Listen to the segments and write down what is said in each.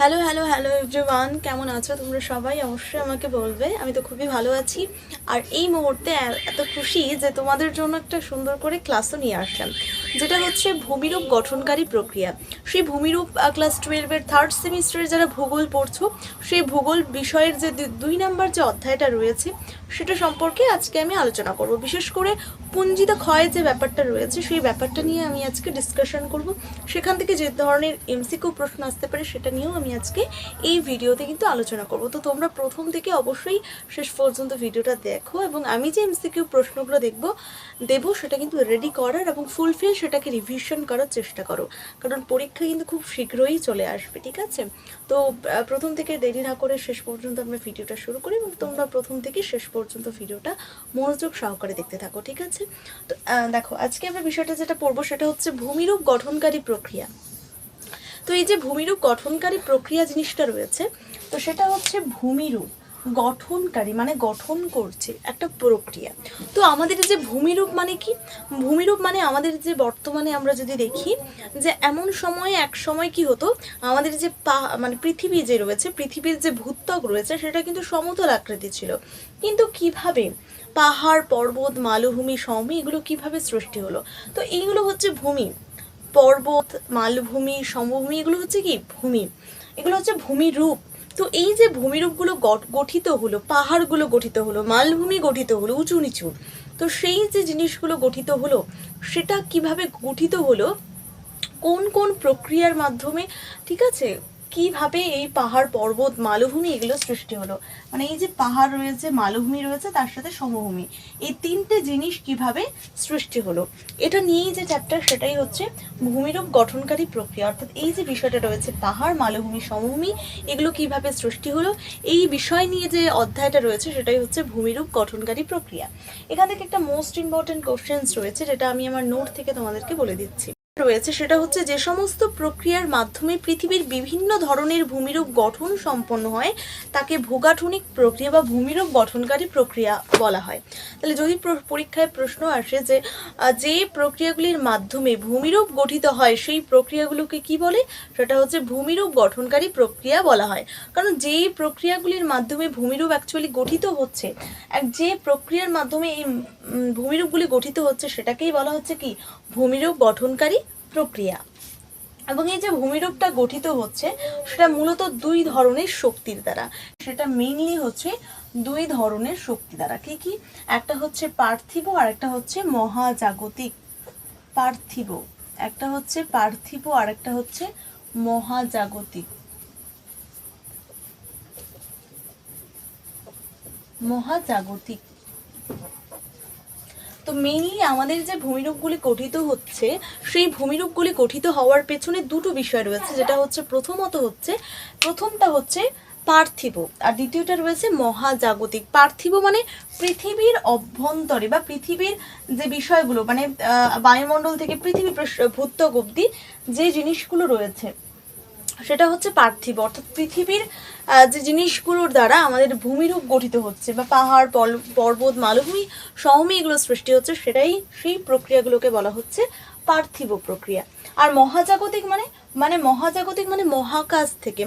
Hello hello hello everyone, কেমন আছো তোমরা সবাই? অবশ্যই আমাকে বলবে। আমি তো খুবই ভালো আছি। আর এই মুহূর্তে এত খুশি যে তোমাদের জন্য একটা সুন্দর করে ক্লাসও নিয়ে আসলাম, যেটা হচ্ছে ভূমিরূপ গঠনকারী প্রক্রিয়া। সেই ভূমিরূপ ক্লাস 12-এর থার্ড সেমিস্টারে যারা ভূগোল পড়ছো, সেই ভূগোল বিষয়ের যে 2 নম্বর যে অধ্যায়টা রয়েছে সেটা সম্পর্কে আজকে আমি আলোচনা করব। বিশেষ করে পুঞ্জিত ক্ষয় যে ব্যাপারটা রয়েছে সেই ব্যাপারটা নিয়ে আমি আজকে ডিসকাশন করব। সেখান থেকে যে ধরনের এমসিকিউ প্রশ্ন আসতে পারে সেটা নিয়েও আমি আজকে এই ভিডিওতে কিন্তু আলোচনা করব। তো তোমরা প্রথম থেকে অবশ্যই শেষ পর্যন্ত ভিডিওটা দেখো, এবং আমি যে এমসিকিউ প্রশ্নগুলো দেবো সেটা কিন্তু রেডি করার এবং ফুলফিল সেটাকে রিভিশন করার চেষ্টা করো, কারণ পরীক্ষা কিন্তু খুব শীঘ্রই চলে আসবে। ঠিক আছে? তো প্রথম থেকে দেরি না করে শেষ পর্যন্ত আমরা ভিডিওটা শুরু করি, এবং তোমরা প্রথম থেকে শেষ পর্যন্ত ভিডিওটা মনোযোগ সহকারে দেখতে থাকো। ঠিক আছে? তো দেখো, আজকে আমরা বিষয়টা যেটা পড়বো সেটা হচ্ছে ভূমিরূপ গঠনকারী প্রক্রিয়া। তো এই যে ভূমিরূপ গঠনকারী প্রক্রিয়া জিনিসটা রয়েছে, তো সেটা হচ্ছে ভূমিরূপ গঠনকারী মানে গঠন করছে একটা প্রক্রিয়া। তো আমাদের যে ভূমিরূপ মানে কি? ভূমিরূপ মানে আমাদের যে বর্তমানে আমরা যদি দেখি যে এমন সময়ে এক সময় কি হতো, আমাদের যে মানে পৃথিবী যে রয়েছে, পৃথিবীর যে ভূত্বক রয়েছে সেটা কিন্তু সমতল আকৃতি ছিল। কিন্তু কিভাবে পাহাড়, পর্বত, মালভূমি, সমভূমি এগুলো কিভাবে সৃষ্টি হলো? তো এইগুলো হচ্ছে ভূমি। পর্বত, মালভূমি, সমভূমি এগুলো হচ্ছে কি ভূমি, এগুলো হচ্ছে ভূমিরূপ। তো এই যে ভূমিরূপগুলো গঠিত হলো, পাহাড়গুলো গঠিত হলো, মালভূমি গঠিত হলো উঁচু নিচু, তো সেই যে জিনিসগুলো গঠিত হলো সেটা কিভাবে গঠিত হলো, কোন কোন প্রক্রিয়ার মাধ্যমে, ঠিক আছে, কিভাবে এই পাহাড়, পর্বত, মালভূমি এগুলো সৃষ্টি হলো। মানে এই যে পাহাড় রয়েছে, মালভূমি রয়েছে, তার সাথে সমভূমি, এই তিনটে জিনিস কিভাবে সৃষ্টি হলো, এটা নিয়েই যে চ্যাপ্টার সেটাই হচ্ছে ভূমিরূপ গঠনকারী প্রক্রিয়া। অর্থাৎ এই যে বিষয়টা রয়েছে পাহাড়, মালভূমি, সমভূমি এগুলো কিভাবে সৃষ্টি হলো, এই বিষয় নিয়ে যে অধ্যায়টা রয়েছে সেটাই হচ্ছে ভূমিরূপ গঠনকারী প্রক্রিয়া। এখান থেকে একটা মোস্ট ইম্পর্টেন্ট কোশ্চেন্স রয়েছে, যেটা আমি আমার নোট থেকে তোমাদেরকে বলে দিচ্ছি। রয়েছে সেটা হচ্ছে যে সমস্ত প্রক্রিয়ার মাধ্যমে পৃথিবীর বিভিন্ন ধরনের ভূমিরূপ গঠন সম্পন্ন হয় তাকে ভূগাঠনিক প্রক্রিয়া বা ভূমিরূপ গঠনকারী প্রক্রিয়া বলা হয়। তাহলে যদি পরীক্ষায় প্রশ্ন আসে যে যে প্রক্রিয়াগুলির মাধ্যমে ভূমিরূপ গঠিত হয় সেই প্রক্রিয়াগুলোকে কি বলে, সেটা হচ্ছে ভূমিরূপ গঠনকারী প্রক্রিয়া বলা হয়। কারণ যেই প্রক্রিয়াগুলির মাধ্যমে ভূমিরূপ অ্যাকচুয়ালি গঠিত হচ্ছে, যে প্রক্রিয়ার মাধ্যমে এই ভূমিরূপগুলি গঠিত হচ্ছে সেটাকেই বলা হচ্ছে কি ভূমিরূপ গঠনকারী প্রক্রিয়া। এবং এই যে ভূমিরূপটা গঠিত হচ্ছে সেটা মূলত দুই ধরনের শক্তির দ্বারা, সেটা মেইনলি হচ্ছে দুই ধরনের শক্তি দ্বারা। কি কি? একটা হচ্ছে পার্থিব আর একটা হচ্ছে মহাজাগতিক। পার্থিব একটা হচ্ছে পার্থিব আর একটা হচ্ছে মহাজাগতিক। মহাজাগতিক। তো মেইনলি আমাদের যে ভূমিরূপগুলি গঠিত হচ্ছে সেই ভূমিরূপগুলি গঠিত হওয়ার পেছনে দুটো বিষয় রয়েছে, যেটা হচ্ছে প্রথমটা হচ্ছে পার্থিব, আর দ্বিতীয়টা রয়েছে মহাজাগতিক। পার্থিব মানে পৃথিবীর অভ্যন্তরে বা পৃথিবীর যে বিষয়গুলো, মানে বায়ুমণ্ডল থেকে পৃথিবী ভূত্বক অবধি যে জিনিসগুলো রয়েছে সেটা হচ্ছে পার্থিব। অর্থাৎ পৃথিবীর যে জিনিসগুলোর দ্বারা আমাদের ভূমিরূপ গঠিত হচ্ছে বা পাহাড়, পর্বত, মালভূমি, সমভূমি এগুলো সৃষ্টি হচ্ছে, সেটাই সেই প্রক্রিয়াগুলোকে বলা হচ্ছে পার্থিব প্রক্রিয়া। আর মহাজাগতিক মানে মহাকাশ থেকে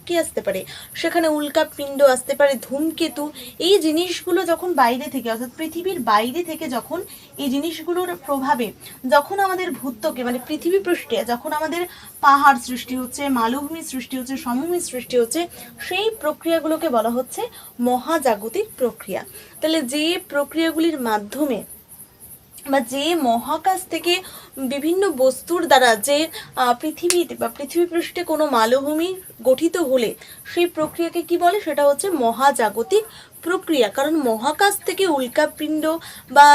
কি আসতে পারে, সেখানে উল্কাপিণ্ড আসতে পারে, ধূমকেতু, এই জিনিসগুলো যখন বাইরে থেকে, অর্থাৎ পৃথিবীর বাইরে থেকে যখন এই জিনিসগুলোর প্রভাবে যখন আমাদের ভূত্বকে মানে পৃথিবী পৃষ্ঠে যখন আমাদের পাহাড় সৃষ্টি হচ্ছে, মালভূমি সৃষ্টি হচ্ছে, সমভূমি সৃষ্টি হচ্ছে, সেই প্রক্রিয়াগুলোকে বলা হচ্ছে মহাজাগতিক প্রক্রিয়া। তাহলে যে প্রক্রিয়াগুলির মাধ্যমে বা যে মহাকাশ থেকে বিভিন্ন বস্তুর দ্বারা যে পৃথিবীতে বা পৃথিবী পৃষ্ঠে কোনো মালভূমি গঠিত হলে সেই প্রক্রিয়াকে কি বলে, সেটা হচ্ছে মহাজাগতিক প্রক্রিয়া। কারণ মহাকাশ থেকে উল্কাপিণ্ড বা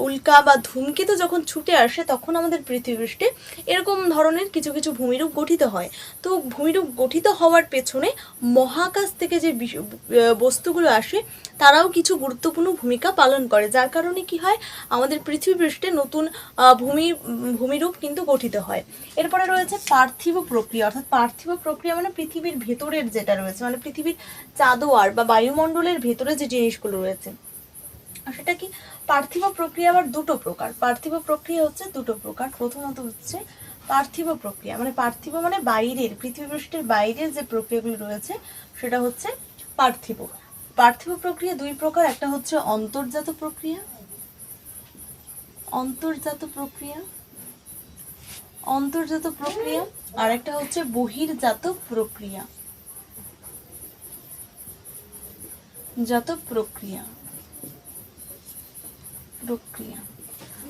উল্কা বা ধূমকেতু যখন ছুটে আসে তখন আমাদের পৃথিবী পৃষ্ঠে এরকম ধরনের কিছু কিছু ভূমিরূপ গঠিত হয়। তো ভূমিরূপ গঠিত হওয়ার পেছনে মহাকাশ থেকে যে বস্তুগুলো আসে তারাও কিছু গুরুত্বপূর্ণ ভূমিকা পালন করে, যার কারণে কি হয়, আমাদের পৃথিবী পৃষ্ঠে নতুন ভূমিরূপ কিন্তু গঠিত হয়। এরপরে রয়েছে পার্থিব প্রক্রিয়া। অর্থাৎ পার্থিব প্রক্রিয়া মানে পৃথিবীর ভেতরের যেটা রয়েছে, মানে পৃথিবীর চাঁদোয়ার বা বায়ুমণ্ডলের ভেতরে যে জিনিসগুলো রয়েছে সেটা কি। পার্থিব প্রক্রিয়া আবার দুটো প্রকার। পার্থিব প্রক্রিয়া হচ্ছে দুটো প্রকার। প্রথমত হচ্ছে পার্থিব প্রক্রিয়া মানে পার্থিব মানে বাইরের, পৃথিবীপৃষ্ঠের বাইরের যে প্রক্রিয়াগুলো রয়েছে সেটা হচ্ছে পার্থিব। পার্থিব প্রক্রিয়া দুই প্রকার, একটা হচ্ছে অন্তর্জাত প্রক্রিয়া, অন্তর্জাত প্রক্রিয়া, অন্তর্জাত প্রক্রিয়া, আর একটা হচ্ছে বহির্জাত প্রক্রিয়া, জাত প্রক্রিয়া, প্রক্রিয়া।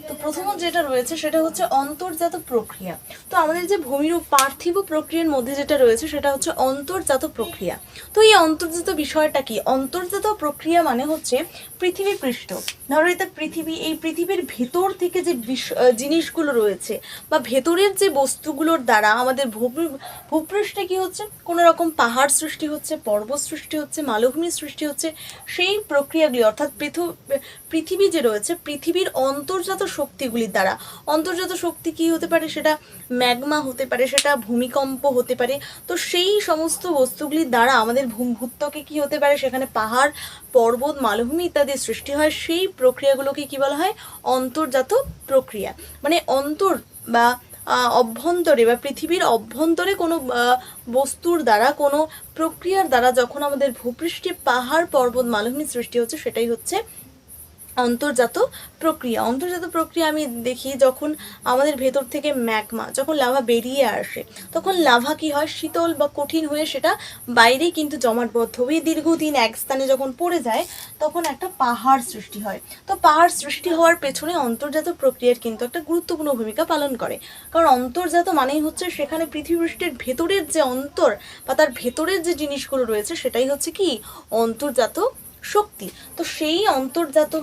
তো প্রথমত যেটা রয়েছে সেটা হচ্ছে অন্তর্জাত প্রক্রিয়া। তো আমাদের যে ভূমিরূপ পার্থিব প্রক্রিয়ার মধ্যে যেটা রয়েছে সেটা হচ্ছে অন্তর্জাত প্রক্রিয়া। তো এই অন্তর্জাত বিষয়টা কি? অন্তর্জাত প্রক্রিয়া মানে হচ্ছে পৃথিবী পৃষ্ঠ, ধরো এটা পৃথিবী, এই পৃথিবীর ভেতর থেকে যে জিনিসগুলো রয়েছে বা ভেতরের যে বস্তুগুলোর দ্বারা আমাদের ভূপৃষ্ঠে কি হচ্ছে, কোনো রকম পাহাড় সৃষ্টি হচ্ছে, পর্বত সৃষ্টি হচ্ছে, মালভূমি সৃষ্টি হচ্ছে, সেই প্রক্রিয়াগুলি অর্থাৎ পৃথিবী যে রয়েছে পৃথিবীর অন্তর্জাত শক্তিগুলির দ্বারা। অন্তর্জাত শক্তি কি হতে পারে? সেটা ম্যাগমা হতে পারে, সেটা ভূমিকম্প হতে পারে। তো সেই সমস্ত বস্তুগুলির দ্বারা আমাদের ভূত্বকে কি হতে পারে, সেখানে পাহাড়, পর্বত, মালভূমি ইত্যাদি সৃষ্টি হয়। সেই প্রক্রিয়াগুলোকে কি বলা হয়? অন্তর্জাত প্রক্রিয়া। মানে অন্তর বা অভ্যন্তরে বা পৃথিবীর অভ্যন্তরে কোনো বস্তুর দ্বারা, কোনো প্রক্রিয়ার দ্বারা যখন আমাদের ভূপৃষ্ঠে পাহাড়, পর্বত, মালভূমি সৃষ্টি হচ্ছে সেটাই হচ্ছে অন্তর্জাত প্রক্রিয়া। অন্তর্জাত প্রক্রিয়া আমি দেখি যখন আমাদের ভেতর থেকে ম্যাগমা, যখন লাভা বেরিয়ে আসে তখন লাভা কি হয়, শীতল বা কঠিন হয়ে সেটা বাইরেই কিন্তু জমাটবদ্ধ হয়ে দীর্ঘদিন এক স্থানে যখন পড়ে যায় তখন একটা পাহাড় সৃষ্টি হয়। তো পাহাড় সৃষ্টি হওয়ার পেছনে অন্তর্জাত প্রক্রিয়ার কিন্তু একটা গুরুত্বপূর্ণ ভূমিকা পালন করে। কারণ অন্তর্জাত মানেই হচ্ছে সেখানে পৃথিবীপৃষ্ঠের ভেতরের যে অন্তর বা তার ভেতরের যে জিনিসগুলো রয়েছে সেটাই হচ্ছে কি অন্তর্জাত শক্তি। তো সেই অন্তর্জাত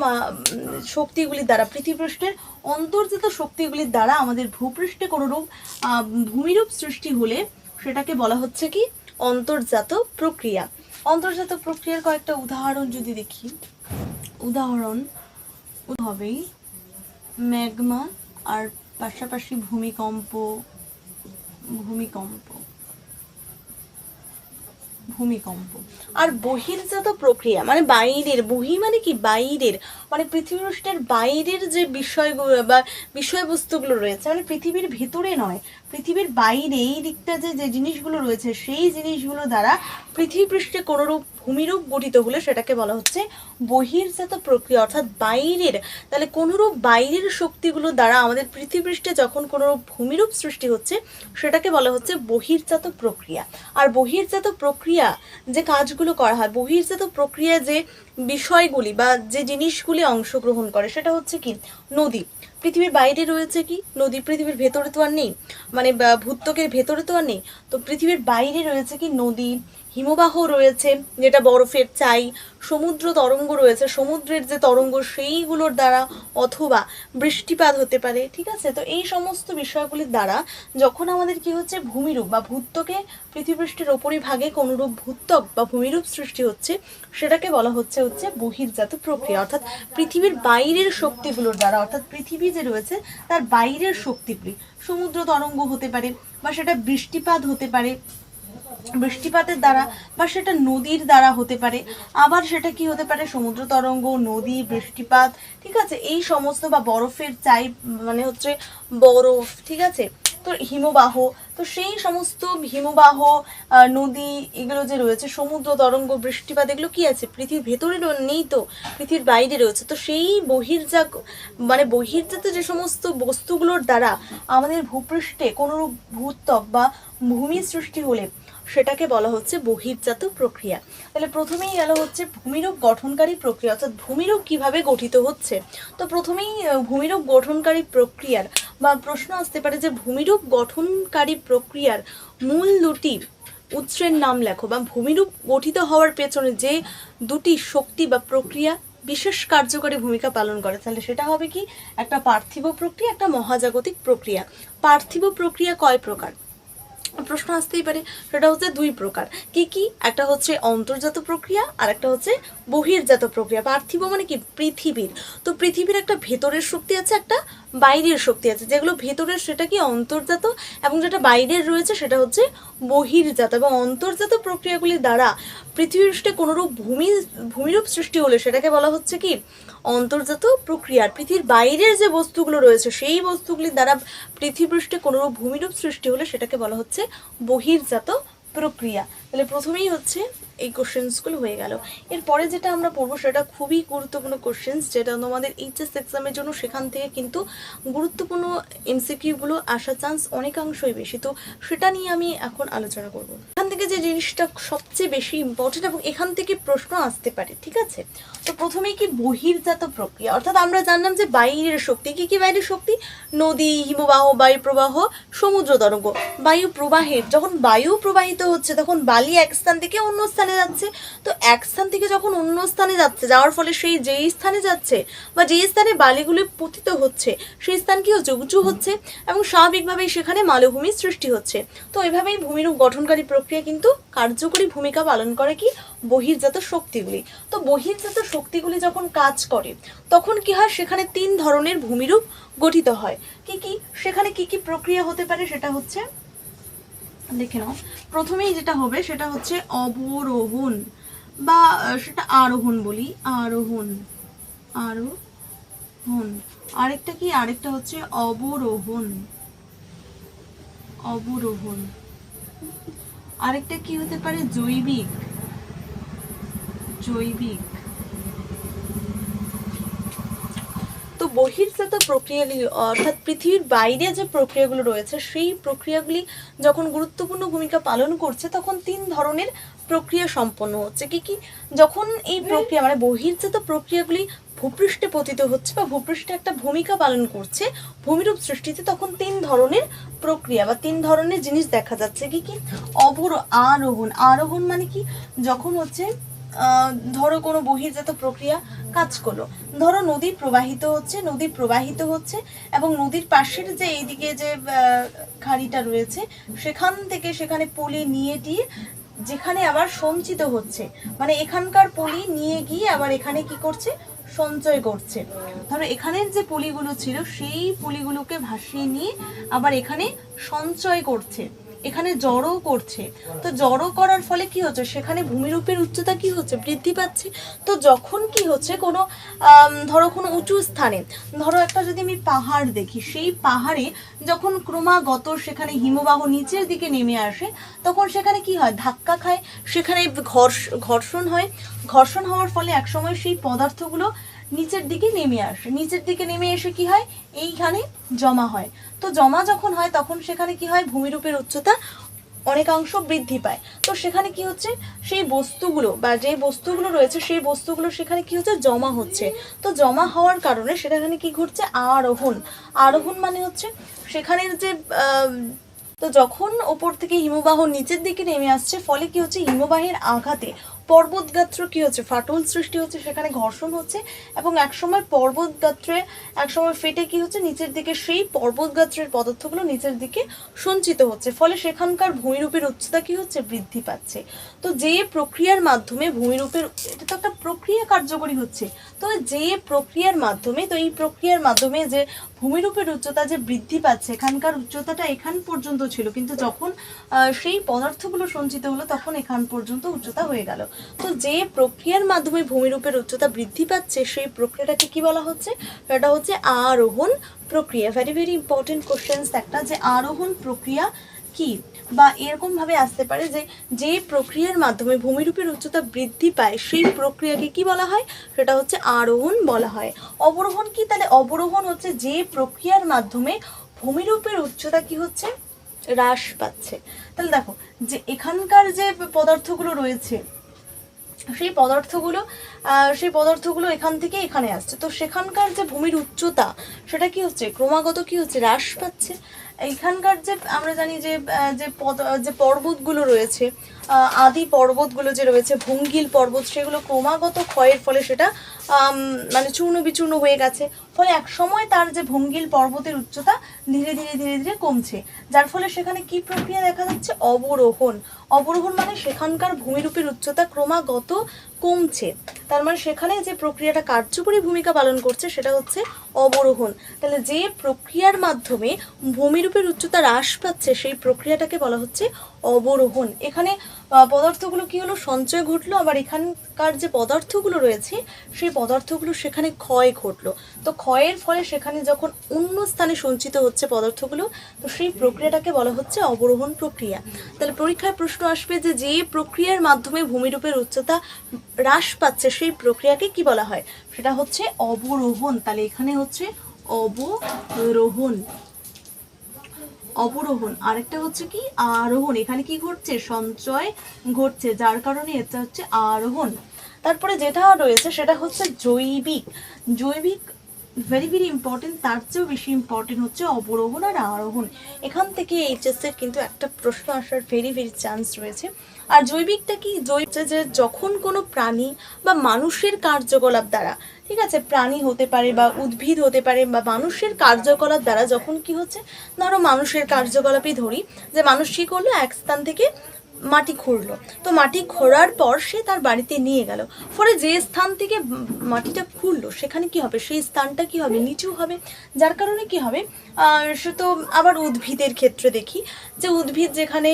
শক্তিগুলির দ্বারা, পৃথিবীপৃষ্ঠের অন্তর্জাত শক্তিগুলির দ্বারা আমাদের ভূপৃষ্ঠে কোনো রূপ ভূমিরূপ সৃষ্টি হলে সেটাকে বলা হচ্ছে কি অন্তর্জাত প্রক্রিয়া। অন্তর্জাত প্রক্রিয়ার কয়েকটা উদাহরণ যদি দেখি, উদাহরণ হবেই ম্যাগমা আর পাশাপাশি ভূমিকম্প, ভূমিকম্প, ভূমিকম্প। আর বহির্জাত প্রক্রিয়া মানে বাইরের, বহি মানে কি বাইরের, মানে পৃথিবীপৃষ্ঠের বাইরের যে বিষয়গুলো বা বিষয়বস্তুগুলো রয়েছে, মানে পৃথিবীর ভিতরে নয়, পৃথিবীর বাইরে এই দিকটা যে জিনিসগুলো রয়েছে সেই জিনিসগুলো দ্বারা পৃথিবীপৃষ্ঠে কোনোরূপ ভূমিরূপ গঠিত হলে সেটাকে বলা হচ্ছে বহির্জাত প্রক্রিয়া, অর্থাৎ বাইরের। তাহলে কোনোরূপ বাইরের শক্তিগুলো দ্বারা আমাদের পৃথিবীপৃষ্ঠে যখন কোনোরূপ ভূমিরূপ সৃষ্টি হচ্ছে সেটাকে বলা হচ্ছে বহির্জাত প্রক্রিয়া। আর বহির্জাত প্রক্রিয়া যে কাজগুলো করা হয়, বহির্জাত প্রক্রিয়া যে বিষয়গুলি বা যে জিনিসগুলি অংশগ্রহণ করে সেটা হচ্ছে কি নদী। পৃথিবীর বাইরে রয়েছে কি নদী, পৃথিবীর ভেতরে তো আর নেই, মানে ভূত্বকের ভেতরে তো আর নেই। তো পৃথিবীর বাইরে রয়েছে কি নদী, হিমবাহ রয়েছে যেটা বরফের চাই, সমুদ্র তরঙ্গ রয়েছে, সমুদ্রের যে তরঙ্গ সেইগুলোর দ্বারা, অথবা বৃষ্টিপাত হতে পারে। ঠিক আছে, তো এই সমস্ত বিষয়গুলির দ্বারা যখন আমাদের কি হচ্ছে ভূমিরূপ বা ভূত্বকে পৃথিবীপৃষ্ঠের ওপরিভাগে কোনোরূপ ভূত্বক বা ভূমিরূপ সৃষ্টি হচ্ছে সেটাকে বলা হচ্ছে বহির্জাত প্রক্রিয়া। অর্থাৎ পৃথিবীর বাইরের শক্তিগুলোর দ্বারা, অর্থাৎ পৃথিবী যে রয়েছে তার বাইরের শক্তিগুলি, সমুদ্র তরঙ্গ হতে পারে বা সেটা বৃষ্টিপাত হতে পারে, বৃষ্টিপাতের দ্বারা, বা সেটা নদীর দ্বারা হতে পারে, আবার সেটা কি হতে পারে সমুদ্র তরঙ্গ, নদী, বৃষ্টিপাত। ঠিক আছে, এই সমস্ত বা বরফের চাই মানে হচ্ছে বরফ। ঠিক আছে, তো হিমবাহ, তো সেই সমস্ত হিমবাহ, নদী, এগুলো যে রয়েছে, সমুদ্র তরঙ্গ, বৃষ্টিপাত, এগুলো কি আছে পৃথিবীর ভেতরে নেই, তো পৃথিবীর বাইরে রয়েছে। তো সেই বহির্জাত যে সমস্ত বস্তুগুলোর দ্বারা আমাদের ভূপৃষ্ঠে কোনো ভূত্বক বা ভূমি সৃষ্টি হলে সেটাকে বলা হচ্ছে বহির্জাত প্রক্রিয়া। তাহলে প্রথমেই গেল হচ্ছে ভূমিরূপ গঠনকারী প্রক্রিয়া, অর্থাৎ ভূমিরূপ কিভাবে গঠিত হচ্ছে। তো প্রথমেই ভূমিরূপ গঠনকারী প্রক্রিয়ার বা প্রশ্ন আসতে পারে যে ভূমিরূপ গঠনকারী প্রক্রিয়ার মূল দুটি উৎসের নাম লেখো, বা ভূমিরূপ গঠিত হওয়ার পেছনে যে দুটি শক্তি বা প্রক্রিয়া বিশেষ কার্যকরী ভূমিকা পালন করে, তাহলে সেটা হবে কি একটা পার্থিব প্রক্রিয়া, একটা মহাজাগতিক প্রক্রিয়া। পার্থিব প্রক্রিয়া কয় প্রকার প্রশ্ন আসতেই পারে, সেটা হচ্ছে দুই প্রকার। কি কি? একটা হচ্ছে অন্তর্জাত প্রক্রিয়া আর একটা হচ্ছে বহির্জাত প্রক্রিয়া। পার্থিব মানে কি পৃথিবীর, তো পৃথিবীর একটা ভেতরের শক্তি আছে, একটা বাইরের শক্তি আছে, যেগুলো ভেতরের সেটা কি অন্তর্জাত, এবং যেটা বাইরের রয়েছে সেটা হচ্ছে বহির্জাত। এবং অন্তর্জাত প্রক্রিয়াগুলির দ্বারা পৃথিবীপৃষ্ঠে কোনোরূপ ভূমিরূপ সৃষ্টি হলে সেটাকে বলা হচ্ছে কি অন্তর্জাত প্রক্রিয়া। পৃথিবীর বাইরের যে বস্তুগুলো রয়েছে সেই বস্তুগুলির দ্বারা পৃথিবীপৃষ্ঠে কোনোরূপ ভূমিরূপ সৃষ্টি হলে সেটাকে বলা হচ্ছে বহির্জাত প্রক্রিয়া। তাহলে প্রথমেই হচ্ছে এই কোশ্চেন্সগুলো হয়ে গেল। এরপরে যেটা আমরা পড়বো সেটা খুবই গুরুত্বপূর্ণ কোশ্চেন্স, যেটা তোমাদের এইচএস এক্সামের জন্য সেখান থেকে কিন্তু গুরুত্বপূর্ণ এমসিকিউগুলো আসার চান্স অনেকাংশই বেশি। তো সেটা নিয়ে আমি এখন আলোচনা করব। এখান থেকে যে জিনিসটা সবচেয়ে বেশি ইম্পর্টেন্ট এবং এখান থেকে প্রশ্ন আসতে পারে, ঠিক আছে? তো প্রথমেই কি বহির্জাত প্রক্রিয়া, অর্থাৎ আমরা জানলাম যে বাইরের শক্তি। কি কি বাইরের শক্তি? নদী, হিমবাহ, বায়ু প্রবাহ, সমুদ্র তরঙ্গ। বায়ু প্রবাহের, যখন বায়ু প্রবাহিত হচ্ছে তখন বালি এক স্থান থেকে অন্য স্থানে যাচ্ছে। তো এক স্থান থেকে যখন অন্য স্থানে যাচ্ছে, যাওয়ার ফলে সেই যেই স্থানে যাচ্ছে বা যেই স্থানে বালিগুলি পতিত হচ্ছে সেই স্থান কি হচ্ছে? উঁচু হচ্ছে, এবং স্বাভাবিকভাবেই সেখানে মালভূমির সৃষ্টি হচ্ছে। তো এভাবেই ভূমিরূপ গঠনকারী প্রক্রিয়া কিন্তু কার্যকরী ভূমিকা পালন করে কি বহির্জাত শক্তিগুলি। তো বহির্জাত শক্তিগুলি যখন কাজ করে তখন কি হয়? সেখানে 3 ধরনের ভূমিরূপ গঠিত হয়। কি কি সেখানে কি কি প্রক্রিয়া হতে পারে সেটা হচ্ছে দেখে নাও। প্রথমেই যেটা হবে সেটা হচ্ছে অবরোহণ, বা সেটা আরোহণ বলি, আরোহণ। আরেকটা কি? আরেকটা হচ্ছে অবরোহণ। আরেকটা কি হতে পারে? জৈবিক। তো বহির্জাত প্রক্রিয়াগুলি অর্থাৎ পৃথিবীর বাইরে যে প্রক্রিয়াগুলো রয়েছে সেই প্রক্রিয়াগুলি যখন গুরুত্বপূর্ণ ভূমিকা পালন করছে তখন 3 ধরনের প্রক্রিয়া সম্পন্ন হচ্ছে। কি কি? যখন এই প্রক্রিয়া মানে বহির্জাত প্রক্রিয়াগুলি ভূপৃষ্ঠে পতিত হচ্ছে বা ভূপৃষ্ঠে একটা ভূমিকা পালন করছে ভূমিরূপ সৃষ্টিতে, তখন 3 ধরনের প্রক্রিয়া বা 3 ধরনের জিনিস দেখা যাচ্ছে। কি কি? আরোহণ। আরোহণ মানে কি? যখন হচ্ছে ধরো কোনো বহির্জাত প্রক্রিয়া কাজ করলো, ধরো নদী প্রবাহিত হচ্ছে এবং নদীর পাশের যে এইদিকে যে খাড়িটা রয়েছে সেখান থেকে সেখানে পলি নিয়ে গিয়ে যেখানে আবার সঞ্চিত হচ্ছে, মানে এখানকার পলি নিয়ে গিয়ে আবার এখানে কি করছে? সঞ্চয় করছে। ধরো এখানের যে পলিগুলো ছিল সেই পলিগুলোকে ভাসিয়ে নিয়ে আবার এখানে সঞ্চয় করছে, এখানে জড়ো করছে। তো জড়ো করার ফলে কি হচ্ছে? সেখানে ভূমিরূপের উচ্চতা কি হচ্ছে? বৃদ্ধি পাচ্ছে। তো যখন কি হচ্ছে কোনো ধরো কোনো উঁচু স্থানে, ধরো একটা যদি আমি পাহাড় দেখি, সেই পাহাড়ে যখন ক্রমাগত সেখানে হিমবাহ নিচের দিকে নেমে আসে তখন সেখানে কি হয়? ধাক্কা খায়, সেখানে ঘর্ষণ হয়। ঘর্ষণ হওয়ার ফলে একসময় সেই পদার্থগুলো নিচের দিকে নেমে এসে কি হয়? এইখানে জমা হয়। তো জমা যখন হয় তখন সেখানে কি হয়? ভূমিরূপের উচ্চতা অনেকাংশ বৃদ্ধি পায়। তো সেখানে কি হচ্ছে? সেই বস্তুগুলো বা যে বস্তুগুলো রয়েছে সেই বস্তুগুলো সেখানে কি হচ্ছে? জমা হচ্ছে। তো জমা হওয়ার কারণে সেখানে কি ঘটছে? আরোহণ মানে হচ্ছে সেখানের যে তো যখন ওপর থেকে হিমবাহ নিচের দিকে নেমে আসছে ফলে কি হচ্ছে? হিমবাহের আঘাতে পর্বতগাত্র কি হচ্ছে? ফাটল সৃষ্টি হচ্ছে, সেখানে ঘর্ষণ হচ্ছে এবং একসময় পর্বতগাত্রে একসময় ফেটে কি হচ্ছে? নিচের দিকে সেই পর্বতগাত্রের পদার্থগুলো নিচের দিকে সঞ্চিত হচ্ছে, ফলে সেখানকার ভূমিরূপের উচ্চতা কি হচ্ছে? বৃদ্ধি পাচ্ছে। তো যে প্রক্রিয়ার মাধ্যমে ভূমিরূপের, এটা তো একটা প্রক্রিয়া কার্যকরী হচ্ছে, তো যে প্রক্রিয়ার মাধ্যমে, তো এই প্রক্রিয়ার মাধ্যমে যে ভূমিরূপের উচ্চতা যে বৃদ্ধি পাচ্ছে, এখানকার উচ্চতাটা এখান পর্যন্ত ছিল কিন্তু যখন সেই পদার্থগুলো সঞ্চিত হলো তখন এখান পর্যন্ত উচ্চতা হয়ে গেল। তো যে প্রক্রিয়ার মাধ্যমে ভূমিরূপের উচ্চতা বৃদ্ধি পাচ্ছে সেই প্রক্রিয়াটাকে কি বলা হচ্ছে? সেটা হচ্ছে আরোহণ প্রক্রিয়া। ভেরি ভেরি ইম্পর্টেন্ট কোশ্চেন্স একটা, যে আরোহণ প্রক্রিয়া কি, বা এরকম ভাবে আসতে পারে যে যে প্রক্রিয়ার মাধ্যমে ভূমিরূপের উচ্চতা বৃদ্ধি পায় সেই প্রক্রিয়াকে কি বলা হয়? সেটা হচ্ছে আরোহণ বলা হয়। অবরোহণ কি? তাহলে অবরোহণ হচ্ছে যে প্রক্রিয়ার মাধ্যমে ভূমিরূপের উচ্চতা কি হচ্ছে? হ্রাস পাচ্ছে। তাহলে দেখো যে এখানকার যে পদার্থগুলো রয়েছে সেই পদার্থগুলো এখান থেকে এখানে আসছে, তো সেখানকার যে ভূমির উচ্চতা সেটা কি হচ্ছে? ক্রমাগত কি হচ্ছে? হ্রাস পাচ্ছে। এখানকার যে আমরা জানি যে যে পর্বতগুলো রয়েছে আদি পর্বতগুলো যে রয়েছে, ভঙ্গিল পর্বত, সেগুলো ক্রমাগত ক্ষয়ের ফলে সেটা মানে চূর্ণ বিচূর্ণ হয়ে গেছে। ফলে এক সময় তার যে ভঙ্গিল পর্বতের উচ্চতা ধীরে ধীরে ধীরে ধীরে কমছে, যার ফলে সেখানে কি প্রক্রিয়া দেখা যাচ্ছে? অবরোহণ। অবরোহণ মানে সেখানকার ভূমিরূপের উচ্চতা ক্রমাগত কমছে, তার মানে সেখানে যে প্রক্রিয়াটা কার্যকরী ভূমিকা পালন করছে সেটা হচ্ছে অবরোহণ। তাহলে যে প্রক্রিয়ার মাধ্যমে ভূমিরূপের উচ্চতা হ্রাস পাচ্ছে সেই প্রক্রিয়াটাকে বলা হচ্ছে অবরোহণ। এখানে পদার্থগুলো কি হলো? সঞ্চয় ঘটলো, আবার এখানকার যে পদার্থগুলো রয়েছে সেই পদার্থগুলো সেখানে ক্ষয় ঘটলো। তো ক্ষয়ের ফলে সেখানে যখন অন্য স্থানে সঞ্চিত হচ্ছে পদার্থগুলো, তো সেই প্রক্রিয়াটাকে বলা হচ্ছে অবরোহণ প্রক্রিয়া। তাহলে পরীক্ষায় প্রশ্ন আসবে যে যে প্রক্রিয়ার মাধ্যমে ভূমিরূপের উচ্চতা হ্রাস পাচ্ছে সেই প্রক্রিয়াকে কি বলা হয়? সেটা হচ্ছে অবরোহণ। তাহলে এখানে হচ্ছে অবরোহণ। অবরোহণ। আরেকটা হচ্ছে কি? আরোহণ। এখানে কি ঘটছে? সঞ্চয় ঘটছে, যার কারণে এটা হচ্ছে আরোহণ। তারপরে যেটা রয়েছে সেটা হচ্ছে জৈবিক। জৈবিক ভেরি ভেরি ইম্পর্টেন্ট, তার চেয়েও বেশি ইম্পর্টেন্ট হচ্ছে অবরোহণ আর আরোহণ। এখান থেকে এইচএসের কিন্তু একটা প্রশ্ন আসার ভেরি ভেরি চান্স রয়েছে। আর জৈবিকটা কি? জৈব যে যখন কোনো প্রাণী বা মানুষের কার্যকলাপ দ্বারা, ঠিক আছে, প্রাণী হতে পারে বা উদ্ভিদ হতে পারে বা মানুষের কার্যকলাপ দ্বারা যখন কি হচ্ছে, ধরো মানুষের কার্যকলাপই ধরি, যে মানুষ কী করলো? এক স্থান থেকে মাটি খুঁড়লো, তো মাটি খোঁড়ার পর সে তার বাড়িতে নিয়ে গেল, ফলে যে স্থান থেকে মাটিটা খুঁড়লো সেখানে কি হবে? সেই স্থানটা কি হবে? নিচু হবে, যার কারণে কি হবে? সে তো আবার উদ্ভিদের ক্ষেত্রে দেখি যে উদ্ভিদ যেখানে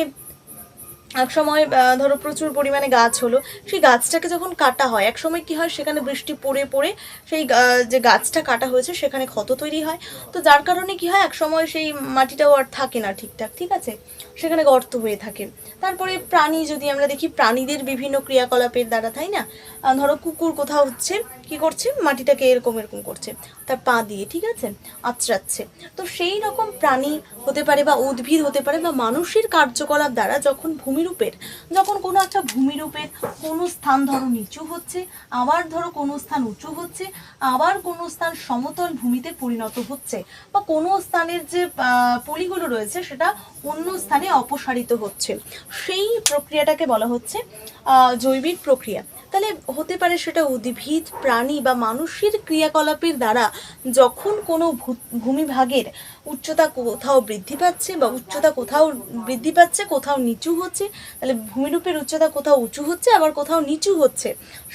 এক সময় ধরো প্রচুর পরিমাণে গাছ হলো, সেই গাছটাকে যখন কাটা হয় এক সময় কি হয়? সেখানে বৃষ্টি পড়ে পড়ে সেই যে গাছটা কাটা হয়েছে সেখানে ক্ষত তৈরি হয়, তো যার কারণে কি হয়? এক সময় সেই মাটিটাও আর থাকে না ঠিকঠাক, ঠিক আছে, সেখানে গর্ত হয়ে থাকে। তারপরে প্রাণী যদি আমরা দেখি, প্রাণীদের বিভিন্ন ক্রিয়াকলাপের দ্বারা, তাই না, ধরো কুকুর কোথাও হচ্ছে কি করছে? মাটিটাকে এরকম এরকম করছে তার পা দিয়ে, ঠিক আছে, আঁচড়াচ্ছে। তো সেই রকম প্রাণী হতে পারে বা উদ্ভিদ হতে পারে বা মানুষের কার্যকলাপ দ্বারা যখন কোনো একটা ভূমিরূপের কোনো স্থান ধরো নিচু হচ্ছে, আবার ধরো কোনো স্থান উঁচু হচ্ছে, আবার কোনো স্থান সমতল ভূমিতে পরিণত হচ্ছে, বা কোনো স্থানের যে পলিগুলো রয়েছে সেটা অন্য স্থানে অপসারিত হচ্ছে, সেই প্রক্রিয়াটাকে বলা হচ্ছে জৈবিক প্রক্রিয়া। তাহলে হতে পারে সেটা উদ্ভিদ, প্রাণী বা মানুষের ক্রিয়াকলাপের দ্বারা যখন কোনো ভূমিভাগের উচ্চতা কোথাও বৃদ্ধি পাচ্ছে বা উচ্চতা কোথাও বৃদ্ধি পাচ্ছে, কোথাও নিচু হচ্ছে, তাহলে ভূমিরূপের উচ্চতা কোথাও উঁচু হচ্ছে আবার কোথাও নিচু হচ্ছে,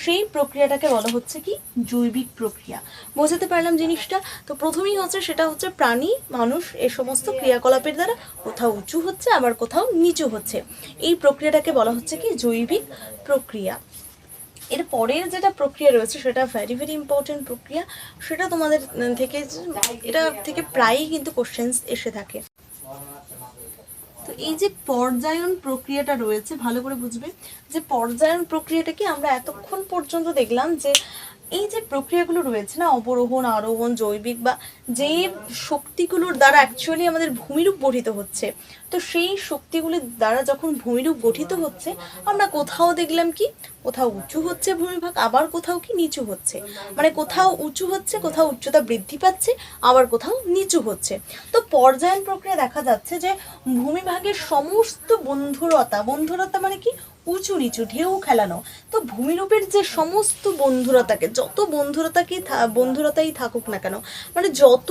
সেই প্রক্রিয়াটাকে বলা হচ্ছে কি? জৈবিক প্রক্রিয়া। বোঝাতে পারলাম জিনিসটা? তো প্রথমেই হচ্ছে সেটা হচ্ছে প্রাণী, মানুষ এ সমস্ত ক্রিয়াকলাপের দ্বারা কোথাও উঁচু হচ্ছে আবার কোথাও নিচু হচ্ছে, এই প্রক্রিয়াটাকে বলা হচ্ছে কি? জৈবিক প্রক্রিয়া। এর পরের যেটা প্রক্রিয়া রয়েছে সেটা ভেরি ভেরি ইম্পর্টেন্ট প্রক্রিয়া, সেটা তোমাদের থেকে এটা থেকে প্রায়ই কিন্তু কোশ্চেন্স এসে থাকে। তো এই যে পর্যায়ন প্রক্রিয়াটা রয়েছে, ভালো করে বুঝবে যে পর্যায়ন প্রক্রিয়াটা কি? আমরা এতক্ষণ পর্যন্ত দেখলাম যে এই যে প্রক্রিয়াগুলো রয়েছে না, অবরোহণ, আরোহণ, জৈবিক, বা যে শক্তিগুলোর দ্বারা অ্যাকচুয়ালি আমাদের ভূমিরূপ গঠিত হচ্ছে, তো সেই শক্তিগুলির দ্বারা যখন ভূমিরূপ গঠিত হচ্ছে, আমরা কোথাও দেখলাম কি? কোথাও উঁচু হচ্ছে ভূমিভাগ, আবার কোথাও কি নিচু হচ্ছে, মানে কোথাও উঁচু হচ্ছে, কোথাও উচ্চতা বৃদ্ধি পাচ্ছে, আবার কোথাও নিচু হচ্ছে। তো পর্যায়ন প্রক্রিয়া দেখা যাচ্ছে যে ভূমিভাগের সমস্ত বন্ধুরতা মানে কি? উঁচু নিচু, ঢেউ খেলানো। তো ভূমিরূপের যে সমস্ত বন্ধুরতাকে, যত বন্ধুরতাই থাকুক না কেন, মানে যত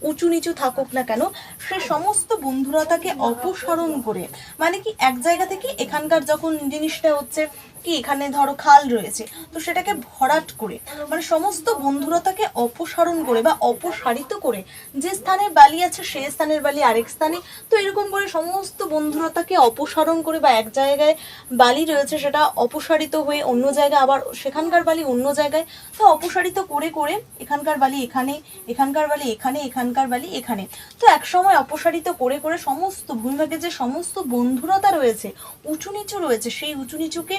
উঁচু নিচু থাকুক না কেন, সে সমস্ত বন্ধুরতাকে অপসারণ করে, মানে কি এক জায়গা থেকে এখানকার যখন জিনিসটা হচ্ছে কি, এখানে ধরো খাল রয়েছে, তো সেটাকে ভরাট করে, মানে সমস্ত বন্ধুরতাকে অপসারণ করে বা অপসারিত করে, যে স্থানে বালি আছে সেই স্থানের বালি আরেক স্থানে, তো এরকম করে সমস্ত বন্ধুরতাকে অপসারণ করে, বা এক জায়গায় বালি রয়েছে সেটা অপসারিত হয়ে অন্য জায়গায়, আবার সেখানকার বালি অন্য জায়গায়, তো অপসারিত করে করে এখানকার বালি এখানে, এখানকার বালি এখানে, এখানকার বালি এখানে, তো একসময় অপসারিত করে করে সমস্ত ভূমিভাগের যে সমস্ত বন্ধুরতা রয়েছে, উঁচু নিচু রয়েছে, সেই উঁচু নিচুকে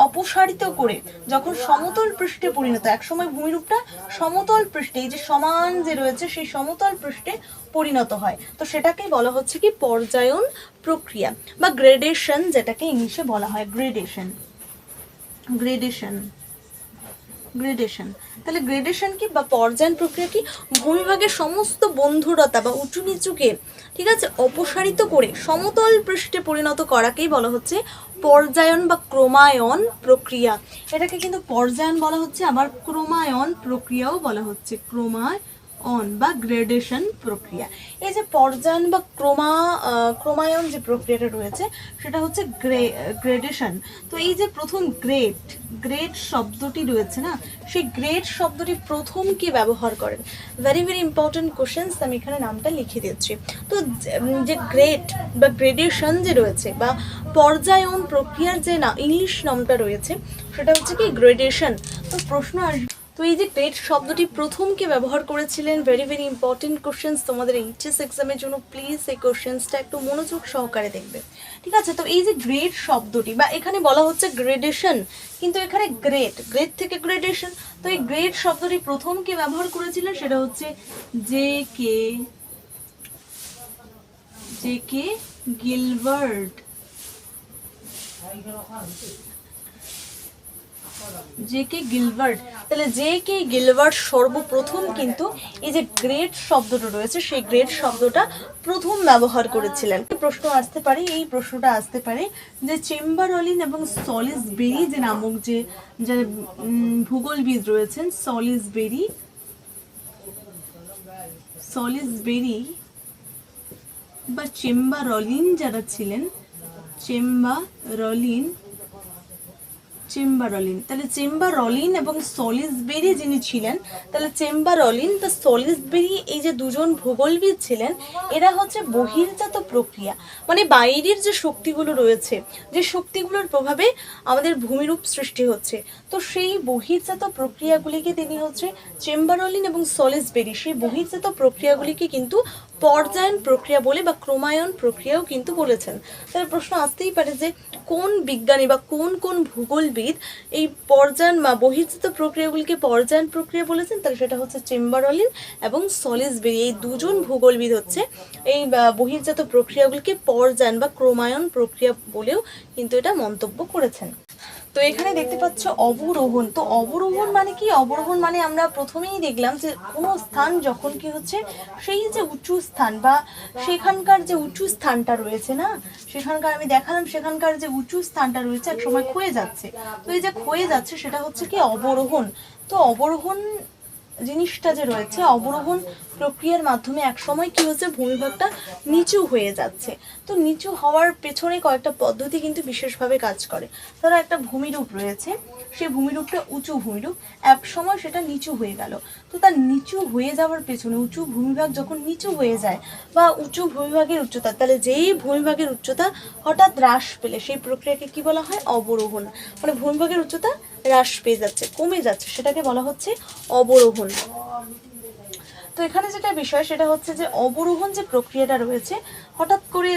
অপসারিত করে যখন সমতল পৃষ্ঠে পরিণত, একসময় ভূমিরূপটা সমতল পৃষ্ঠে, এই যে সমান যে রয়েছে সেই সমতল পৃষ্ঠে পরিণত হয়, তো সেটাকেই বলা হচ্ছে কি? পর্যায়ন প্রক্রিয়া বা গ্রেডেশন, যেটাকে ইংলিশে বলা হয় গ্রেডেশন। Gradation gradation. তাহলে গ্রেডেশন কি বা পর্যায়ন প্রক্রিয়া কি? ভূমিভাগের সমস্ত বন্ধুরতা বা উঁচু নিচুকে, ঠিক আছে, অপসারিত করে সমতল পৃষ্ঠে পরিণত করাকেই বলা হচ্ছে পর্যায়ন বা ক্রমায়ন প্রক্রিয়া। এটাকে কিন্তু পর্যায়ন বলা হচ্ছে, আবার ক্রমায়ন প্রক্রিয়াও বলা হচ্ছে, ক্রমায়ন বা গ্রেডেশন প্রক্রিয়া। এই যে পর্যায়ন বা ক্রমায়ন যে প্রক্রিয়াটা রয়েছে সেটা হচ্ছে গ্রেডেশন। তো এই যে প্রথম গ্রেড শব্দটি রয়েছে না, সেই গ্রেড শব্দটি প্রথম কে ব্যবহার করেন? ভেরি ভেরি ইম্পর্টেন্ট কোশ্চেন্স, আমি এখানে নামটা লিখে দিচ্ছি। তো যে গ্রেড বা গ্রেডেশন যে রয়েছে বা পর্যায়ন প্রক্রিয়ার যে না ইংলিশ নামটা রয়েছে সেটা হচ্ছে কি গ্রেডেশন। তো প্রশ্ন আসবে, তো এই যে গ্রেড শব্দটি প্রথম কে ব্যবহার করেছিলেন? ভেরি ভেরি ইম্পর্টেন্ট কোশ্চেন্স তোমাদের এইচএস এক্সামের জন্য, প্লিজ এই কোশ্চেন্সটা একটু মনোযোগ সহকারে দেখবে, ঠিক আছে? তো এই যে গ্রেড শব্দটি বা এখানে বলা হচ্ছে গ্রেডেশন, কিন্তু এখানে গ্রেড থেকে গ্রেডেশন, তো এই গ্রেড শব্দটি প্রথম কে ব্যবহার করেছিলেন? সেটা হচ্ছে জে কে গিলবার্ট। তাহলে জে কে গিলবার্ট সর্বপ্রথম কিন্তু এই যে গ্রেড শব্দটা রয়েছে সেই গ্রেড শব্দটা প্রথম ব্যবহার করেছিলেন। প্রশ্ন আসতে পারে, এই প্রশ্নটা আসতে পারে যে চেম্বারলিন এবং সলিসবেরি যে নামক যে ভূগোলবিদ রয়েছেন, সলিসবেরি বা চেম্বারলিন যারা ছিলেন, চেম্বারলিন, তাহলে চেম্বারলিন এবং সলিসবেরি যিনি ছিলেন, তাহলে চেম্বারলিন বা সলিসবেরি এই যে দুজন ভূগোলবিদ ছিলেন, এরা হচ্ছে বহির্জাত প্রক্রিয়া, মানে বাইরের যে শক্তিগুলো রয়েছে, যে শক্তিগুলোর প্রভাবে আমাদের ভূমিরূপ সৃষ্টি হচ্ছে, তো সেই বহির্জাত প্রক্রিয়াগুলিকে তিনি হচ্ছে চেম্বারলিন এবং সলিসবেরি সেই বহির্জাত প্রক্রিয়াগুলিকে কিন্তু পর্যায়ন প্রক্রিয়া বলে বা ক্রমায়ন প্রক্রিয়াও কিন্তু বলেছেন। তাহলে প্রশ্ন আসতেই পারে যে কোন বিজ্ঞানী বা কোন ভূগোলবিদ এই পর্যায়ন বা বহির্জাত প্রক্রিয়াগুলিকে পর্যায়ন প্রক্রিয়া বলেছেন? তাহলে সেটা হচ্ছে চেম্বারলিন এবং সলিসবেরি, এই দুজন ভূগোলবিদ হচ্ছে এই বহির্জাত প্রক্রিয়াগুলিকে পর্যায়ন বা ক্রমায়ন প্রক্রিয়া বলেও কিন্তু এটা মন্তব্য করেছেন। তো এখানে দেখতে পাচ্ছ অবরোহণ। তো অবরোহণ মানে কি? অবরোহণ মানে আমরা প্রথমেই দেখলাম যে কোনো স্থান যখন কি হচ্ছে সেই যে উঁচু স্থান বা সেখানকার যে উঁচু স্থানটা রয়েছে না, সেখানকার আমি দেখালাম সেখানকার যে উঁচু স্থানটা রয়েছে এক সময় ক্ষয়ে যাচ্ছে, তো এই যে ক্ষয়ে যাচ্ছে সেটা হচ্ছে কি অবরোহণ। তো অবরোহণ জিনিসটা যে রয়েছে, অবরোহণ প্রক্রিয়ার মাধ্যমে এক সময় কি হচ্ছে ভূমিভাগটা নিচু হয়ে যাচ্ছে। তো নিচু হওয়ার পেছনে কয়েকটা পদ্ধতি কিন্তু বিশেষভাবে কাজ করে। ধরো একটা ভূমিরূপ রয়েছে, সেই ভূমিরূপটা উঁচু ভূমিরূপ, এক সময় সেটা নিচু হয়ে গেল, তো তার নিচু হয়ে যাওয়ার পেছনে উঁচু ভূমিভাগ যখন নিচু হয়ে যায় বা উঁচু ভূমিভাগের উচ্চতা, তাহলে যেই ভূমিভাগের উচ্চতা হঠাৎ হ্রাস পেলে সেই প্রক্রিয়াকে কি বলা হয়? অবরোহণ। মানে ভূমিভাগের উচ্চতা হ্রাস পেয়ে যাচ্ছে, কমে যাচ্ছে, সেটাকে বলা হচ্ছে অবরোহণ। তো এখানে যেটা বিষয় সেটা হচ্ছে যে অবরোহণ যে প্রক্রিয়াটা রয়েছে, হঠাৎ করে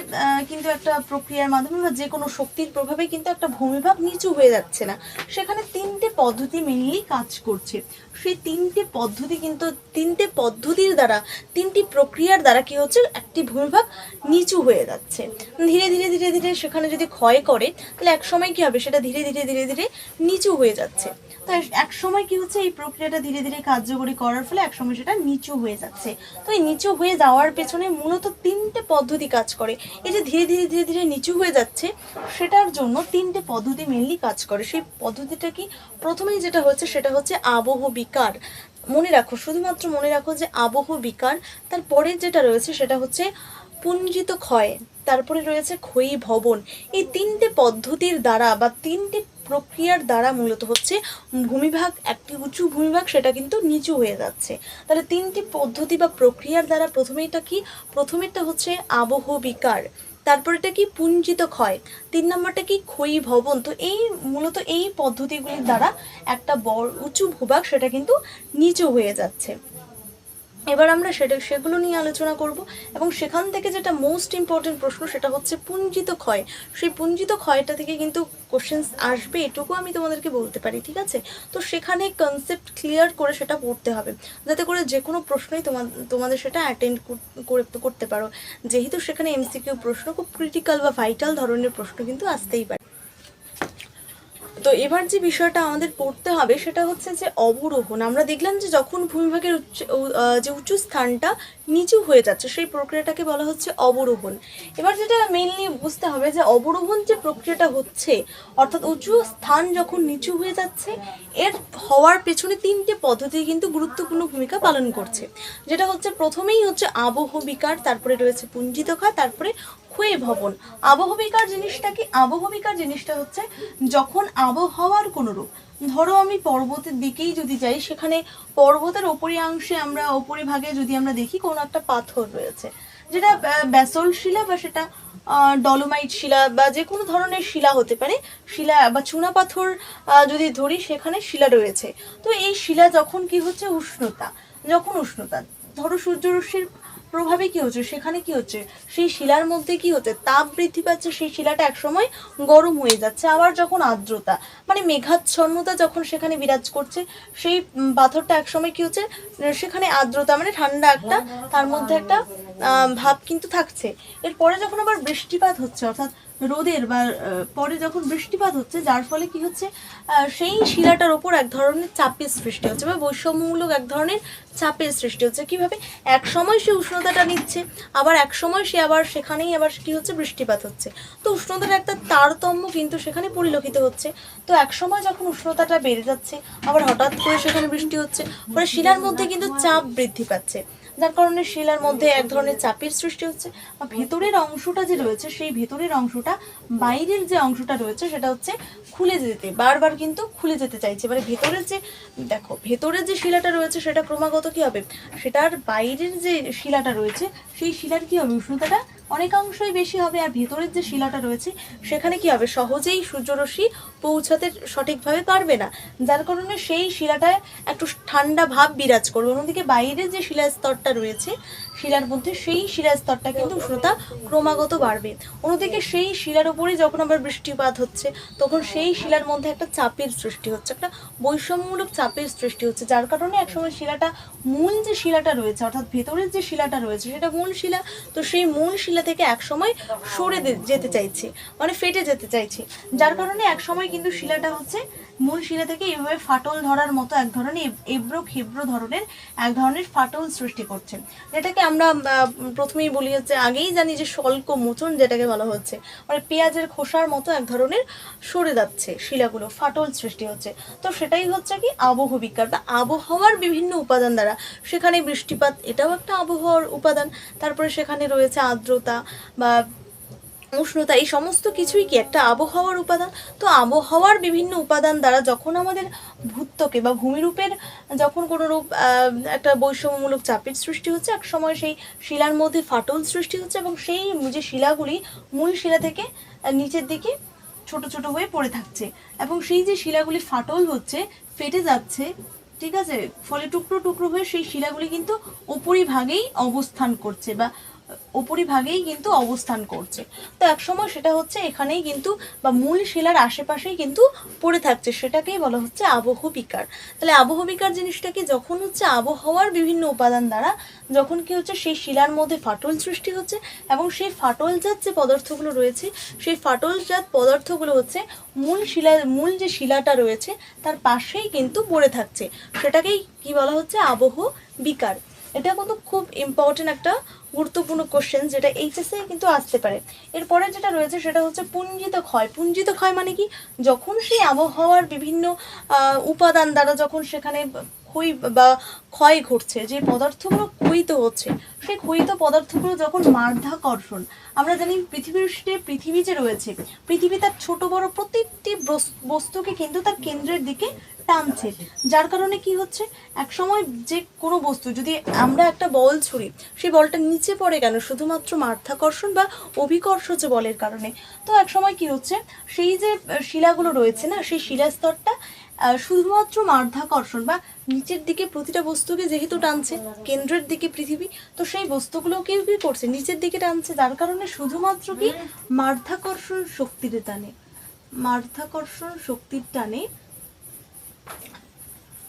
কিন্তু একটা প্রক্রিয়ার মাধ্যমে বা যে কোনো শক্তির প্রভাবে কিন্তু একটা ভূমিভাগ নিচু হয়ে যাচ্ছে না, সেখানে তিনটে পদ্ধতি মেনলি কাজ করছে। সেই তিনটে পদ্ধতি কিন্তু তিনটে পদ্ধতির দ্বারা, তিনটি প্রক্রিয়ার দ্বারা কি হচ্ছে একটি ভূমিভাগ নিচু হয়ে যাচ্ছে। ধীরে ধীরে ধীরে ধীরে সেখানে যদি ক্ষয় করে তাহলে এক সময় কি হবে? সেটা ধীরে ধীরে ধীরে ধীরে নিচু হয়ে যাচ্ছে। তো এক সময় কি হচ্ছে এই প্রক্রিয়াটা ধীরে ধীরে কার্যকরী করার ফলে এক সময় সেটা নিচু হয়ে যাচ্ছে। তো এই নিচু হয়ে যাওয়ার পেছনে মূলত তিনটে পদ্ধতি কাজ করে। এই যে ধীরে ধীরে ধীরে ধীরে নিচু হয়ে যাচ্ছে সেটার জন্য তিনটে পদ্ধতি মেনলি কাজ করে। সেই পদ্ধতিটা কি? প্রথমেই যেটা হচ্ছে সেটা হচ্ছে আবহ বিকার। মনে রাখো, শুধুমাত্র মনে রাখো যে আবহ বিকার, তারপরে যেটা রয়েছে সেটা হচ্ছে পুঞ্জিত ক্ষয়, তারপরে রয়েছে ক্ষয়ী ভবন। এই তিনটে পদ্ধতির দ্বারা বা তিনটে প্রক্রিয়ার দ্বারা মূলত হচ্ছে ভূমিভাগ, একটি উঁচু ভূমিভাগ সেটা কিন্তু নিচু হয়ে যাচ্ছে। তাহলে তিনটি পদ্ধতি বা প্রক্রিয়ার দ্বারা প্রথমেরটা হচ্ছে আবহ বিকার, তারপরেটা কি পুঞ্জিত ক্ষয়, 3 নম্বরটা কি ক্ষয়ী ভবন। তো এই মূলত এই পদ্ধতিগুলির দ্বারা একটা উঁচু ভূভাগ সেটা কিন্তু নিচু হয়ে যাচ্ছে। এবার আমরা সেগুলো নিয়ে আলোচনা করব এবং সেখান থেকে যেটা মোস্ট ইম্পর্টেন্ট প্রশ্ন সেটা হচ্ছে পুঞ্জিত ক্ষয়। সেই পুঞ্জিত ক্ষয়টা থেকে কিন্তু কোশ্চেন্স আসবে, এটুকু আমি তোমাদেরকে বলতে পারি, ঠিক আছে? তো সেখানে কনসেপ্ট ক্লিয়ার করে সেটা পড়তে হবে, যাতে করে যে কোনো প্রশ্নই তোমাদের সেটা অ্যাটেন্ড করতে পারো, যেহেতু সেখানে এমসিকিউ প্রশ্ন খুব ক্রিটিক্যাল বা ভাইটাল ধরনের প্রশ্ন কিন্তু আসতেই পারে। তো এবার যে বিষয়টা আমাদের পড়তে হবে সেটা হচ্ছে যে অবরোহণ। আমরা দেখলাম যে যখন ভূমিভাগের যে উঁচু স্থানটা নিচু হয়ে যাচ্ছে সেই প্রক্রিয়াটাকে বলা হচ্ছে অবরোহণ। এবার যেটা মেইনলি বুঝতে হবে যে অবরোহণ যে প্রক্রিয়াটা হচ্ছে, অর্থাৎ উঁচু স্থান যখন নিচু হয়ে যাচ্ছে, এর হওয়ার পেছনে তিনটে পদ্ধতি কিন্তু গুরুত্বপূর্ণ ভূমিকা পালন করছে। যেটা হচ্ছে প্রথমেই হচ্ছে আবহ বিকার, তারপরে রয়েছে পুঞ্জিত ক্ষয়, তারপরে ক্ষয়ে ভবন। আবহবিকার জিনিসটা কি? আবহবিকার জিনিসটা হচ্ছে যখন আবহাওয়ার কোনো রূপ, ধরো আমি পর্বতের দিকেই যদি যাই, সেখানে পর্বতের ওপরিয়াংশে আমরা ওপরিভাগে যদি আমরা দেখি কোনো একটা পাথর রয়েছে, যেটা ব্যাসল্ট শিলা বা সেটা ডলোমাইট শিলা বা যে কোনো ধরনের শিলা হতে পারে, শিলা বা চুনা পাথর যদি ধরি, সেখানে শিলা রয়েছে। তো এই শিলা যখন কি হচ্ছে, উষ্ণতা ধরো সূর্যরশ্মির প্রভাবে কি হচ্ছে, সেখানে কি হচ্ছে, সেই শিলার মধ্যে কি হচ্ছে, তাপ বৃদ্ধি পাচ্ছে, সেই শিলাটা একসময় গরম হয়ে যাচ্ছে। আবার যখন আর্দ্রতা মানে মেঘাচ্ছন্নতা যখন সেখানে বিরাজ করছে, সেই পাথরটা একসময় কি হচ্ছে, সেখানে আর্দ্রতা মানে ঠান্ডা একটা, তার মধ্যে একটা ভাব কিন্তু থাকছে। এরপরে যখন আবার বৃষ্টিপাত হচ্ছে, অর্থাৎ রোদের বা পরে যখন বৃষ্টিপাত হচ্ছে, যার ফলে কি হচ্ছে, সেই শিলাটার ওপর এক ধরনের চাপের সৃষ্টি হচ্ছে বা বৈষম্যমূলক এক ধরনের চাপের সৃষ্টি হচ্ছে। কিভাবে? এক সময় সে উষ্ণতাটা নিচ্ছে, আবার এক সময় সে আবার সেখানেই আবার কি হচ্ছে, বৃষ্টিপাত হচ্ছে। তো উষ্ণতার একটা তারতম্য কিন্তু সেখানে পরিলক্ষিত হচ্ছে। তো এক সময় যখন উষ্ণতাটা বেড়ে যাচ্ছে, আবার হঠাৎ করে সেখানে বৃষ্টি হচ্ছে, পরে শিলার মধ্যে কিন্তু চাপ বৃদ্ধি পাচ্ছে, যার কারণে শিলার মধ্যে এক ধরনের চাপের সৃষ্টি হচ্ছে। ভেতরের অংশটা যে রয়েছে, সেই ভেতরের অংশটা বাইরের যে অংশটা রয়েছে সেটা হচ্ছে খুলে যেতে, বারবার কিন্তু খুলে যেতে চাইছে। এবারে ভেতরের যে দেখো, ভেতরের যে শিলাটা রয়েছে সেটা ক্রমাগত কি হবে, সেটার বাইরের যে শিলাটা রয়েছে সেই শিলার কি হবে, উষ্ণতাটা অনেকাংশই বেশি হবে। আর ভেতরের যে শিলাটা রয়েছে সেখানে কি হবে, সহজেই সূর্যরশ্মি পৌঁছাতে সঠিকভাবে পারবে না, যার কারণে সেই শিলাটায় একটু ঠান্ডা ভাব বিরাজ করবে। অন্যদিকে বাইরের যে শিলা স্তরটা রয়েছে শিলার মধ্যে, সেই শিলার স্তরটা কিন্তু উষ্ণতা ক্রমাগত বাড়বে। অন্যদিকে সেই শিলার উপরে যখন আবার বৃষ্টিপাত হচ্ছে, তখন সেই শিলার মধ্যে একটা চাপের সৃষ্টি হচ্ছে, একটা বৈষম্যমূলক চাপের সৃষ্টি হচ্ছে, যার কারণে একসময় শিলাটা, মূল যে শিলাটা রয়েছে অর্থাৎ ভেতরের যে শিলাটা রয়েছে সেটা মূল শিলা, তো সেই মূল শিলা থেকে একসময় সরে যেতে চাইছে, মানে ফেটে যেতে চাইছে, যার কারণে একসময় কিন্তু শিলাটা হচ্ছে মূল শিলা থেকে এভাবে ফাটল ধরার মতো এক ধরনের এবড়ো খেবড়ো ধরনের এক ধরনের ফাটল সৃষ্টি করছে, যেটাকে আমরা প্রথমেই বলি হচ্ছে, আগেই জানি যে স্বল্প মোচন যেটাকে বলা হচ্ছে, মানে পেঁয়াজের খোসার মতো এক ধরনের সরে যাচ্ছে শিলাগুলো, ফাটল সৃষ্টি হচ্ছে। তো সেটাই হচ্ছে কি আবহবিকার বা আবহাওয়ার বিভিন্ন উপাদান দ্বারা, সেখানে বৃষ্টিপাত এটাও একটা আবহাওয়ার উপাদান, তারপরে সেখানে রয়েছে আর্দ্রতা বা উষ্ণতা, এই সমস্ত কিছুই কি একটা আবহাওয়ার উপাদান। তো আবহাওয়ার বিভিন্ন উপাদান দ্বারা যখন আমাদের ভূত্বকে বা ভূমিরূপের যখন কোনো রূপ একটা বৈষম্যমূলক চাপের সৃষ্টি হচ্ছে, এক সময় সেই শিলার মধ্যে ফাটল সৃষ্টি হচ্ছে, এবং সেই যে শিলাগুলি মূল শিলা থেকে নিচের দিকে ছোট ছোট হয়ে পড়ে থাকছে, এবং সেই যে শিলাগুলি ফাটল হচ্ছে, ফেটে যাচ্ছে, ঠিক আছে, ফলে টুকরো টুকরো হয়ে সেই শিলাগুলি কিন্তু উপরিভাগেই অবস্থান করছে বা উপরিভাগেই কিন্তু অবস্থান করছে। তো একসময় সেটা হচ্ছে এখানেই কিন্তু বা মূল শিলার আশেপাশেই কিন্তু পড়ে থাকছে, সেটাকেই বলা হচ্ছে আবহবিকার। তাহলে আবহবিকার জিনিসটা কি, যখন হচ্ছে আবহাওয়ার বিভিন্ন উপাদান দ্বারা যখন কি হচ্ছে সেই শিলার মধ্যে ফাটল সৃষ্টি হচ্ছে, এবং সেই ফাটলজাত যে পদার্থগুলো রয়েছে, সেই ফাটলজাত পদার্থগুলো হচ্ছে মূল যে শিলাটা রয়েছে তার পাশেই কিন্তু পড়ে থাকছে, সেটাকেই কি বলা হচ্ছে, আবহবিকার। এটা কিন্তু খুব ইম্পর্টেন্ট একটা গুরুত্বপূর্ণ কোশ্চেন, যেটা এইচএসে কিন্তু আসতে পারে। এরপরে যেটা রয়েছে সেটা হচ্ছে পুঞ্জিত ক্ষয়। পুঞ্জিত ক্ষয় মানে কি, যখন সেই আবহাওয়ার বিভিন্ন উপাদান দ্বারা যখন সেখানে ক্ষয় ঘটছে, যে পদার্থগুলো ক্ষয়িত হচ্ছে, সেই ক্ষয়িত পদার্থগুলো যখন মাধ্যাকর্ষণ, আমরা জানি পৃথিবী যে রয়েছে, পৃথিবী তার ছোট বড় প্রত্যেকটি বস্তুকে কিন্তু তার কেন্দ্রের দিকে টানছে, যার কারণে কি হচ্ছে, এক সময় যে কোনো বস্তু যদি আমরা একটা বল ছুঁড়ি, সেই বলটা নিচে পড়ে কেন, শুধুমাত্র মাধ্যাকর্ষণ বা অভিকর্ষজ বলের কারণে। তো এক সময় কি হচ্ছে, সেই যে শিলাগুলো রয়েছে না, সেই শিলাস্তরটা শুধুমাত্র মাধ্যাকর্ষণ বা নিচের দিকে প্রতিটা বস্তুকে যেহেতু টানছে, কেন্দ্রের দিকে পৃথিবী, তো সেই বস্তুগুলোকেও কি করছে, নিচের দিকে টানছে, যার কারণে শুধুমাত্র কি মাধ্যাকর্ষণ শক্তির টানে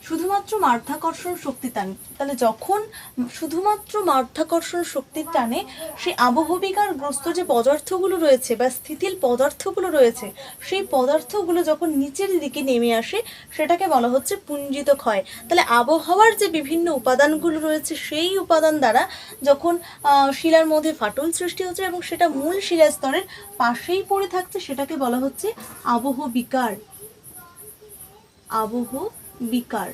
শুধুমাত্র মাধ্যাকর্ষণ শক্তির টানে, তাহলে যখন শুধুমাত্র মাধ্যাকর্ষণ শক্তির টানে সেই আবহবিকার গ্রস্ত যে পদার্থগুলো রয়েছে বা স্থিতিল পদার্থগুলো রয়েছে, সেই পদার্থগুলো যখন নিচের দিকে নেমে আসে সেটাকে বলা হচ্ছে পুঞ্জিত ক্ষয়। তাহলে আবহাওয়ার যে বিভিন্ন উপাদানগুলো রয়েছে সেই উপাদান দ্বারা যখন শিলার মধ্যে ফাটল সৃষ্টি হচ্ছে এবং সেটা মূল শিলা স্তরের পাশেই পড়ে থাকছে, সেটাকে বলা হচ্ছে আবহবিকার। আবহবিকার।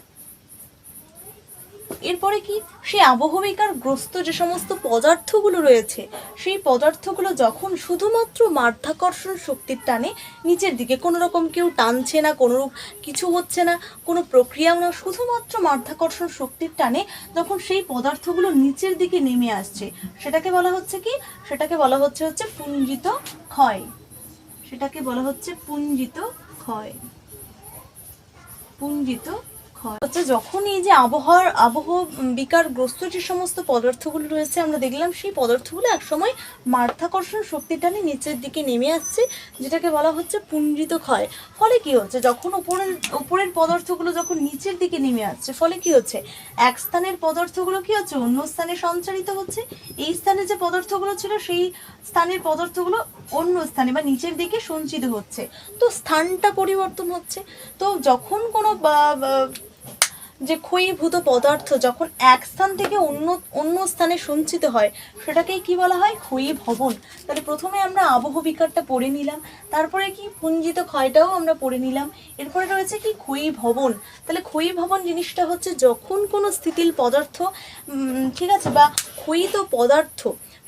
এরপরে কি, সেই আবহবিকার গ্রস্ত যে সমস্ত পদার্থগুলো রয়েছে সেই পদার্থগুলো যখন শুধুমাত্র মাধ্যাকর্ষণ শক্তির টানে নিচের দিকে, কোনো রকম কেউ টানছে না, কোনো কিছু হচ্ছে না, কোনো প্রক্রিয়াও না, শুধুমাত্র মাধ্যাকর্ষণ শক্তির টানে যখন সেই পদার্থগুলো নিচের দিকে নেমে আসছে সেটাকে বলা হচ্ছে কি, সেটাকে বলা হচ্ছে পুঞ্জিত ক্ষয়। সেটাকে বলা হচ্ছে পুঞ্জিত ক্ষয়। পুঞ্জিত হচ্ছে যখন এই যে আবহবিকার গ্রস্ত যে সমস্ত পদার্থগুলো রয়েছে আমরা দেখলাম সেই পদার্থগুলো একসময় মাধ্যাকর্ষণ শক্তির টানে নিচের দিকে নেমে আসছে, যেটাকে বলা হচ্ছে পুঞ্জিত ক্ষয়। ফলে কি হচ্ছে, যখন উপরের পদার্থগুলো যখন নিচের দিকে নেমে আসছে, ফলে কি হচ্ছে, এক স্থানের পদার্থগুলো কি হচ্ছে অন্য স্থানে সঞ্চারিত হচ্ছে, এই স্থানে যে পদার্থগুলো ছিল সেই স্থানের পদার্থগুলো অন্য স্থানে বা নিচের দিকে সঞ্চিত হচ্ছে, তো স্থানটা পরিবর্তন হচ্ছে। তো যখন কোনো যে ক্ষয়ীভূত পদার্থ যখন এক স্থান থেকে অন্য স্থানে সঞ্চিত হয় সেটাকেই কি বলা হয়, ক্ষয়ীভবন। তাহলে প্রথমে আমরা আবহবিকারটা পড়ে নিলাম, তারপরে কি পুঞ্জিত ক্ষয়টাও আমরা পড়ে নিলাম, এরপরে রয়েছে কি ক্ষয়ীভবন। তাহলে ক্ষয়ীভবন জিনিসটা হচ্ছে যখন কোনো স্থিতিল পদার্থ ঠিক আছে বা ক্ষয়িত পদার্থ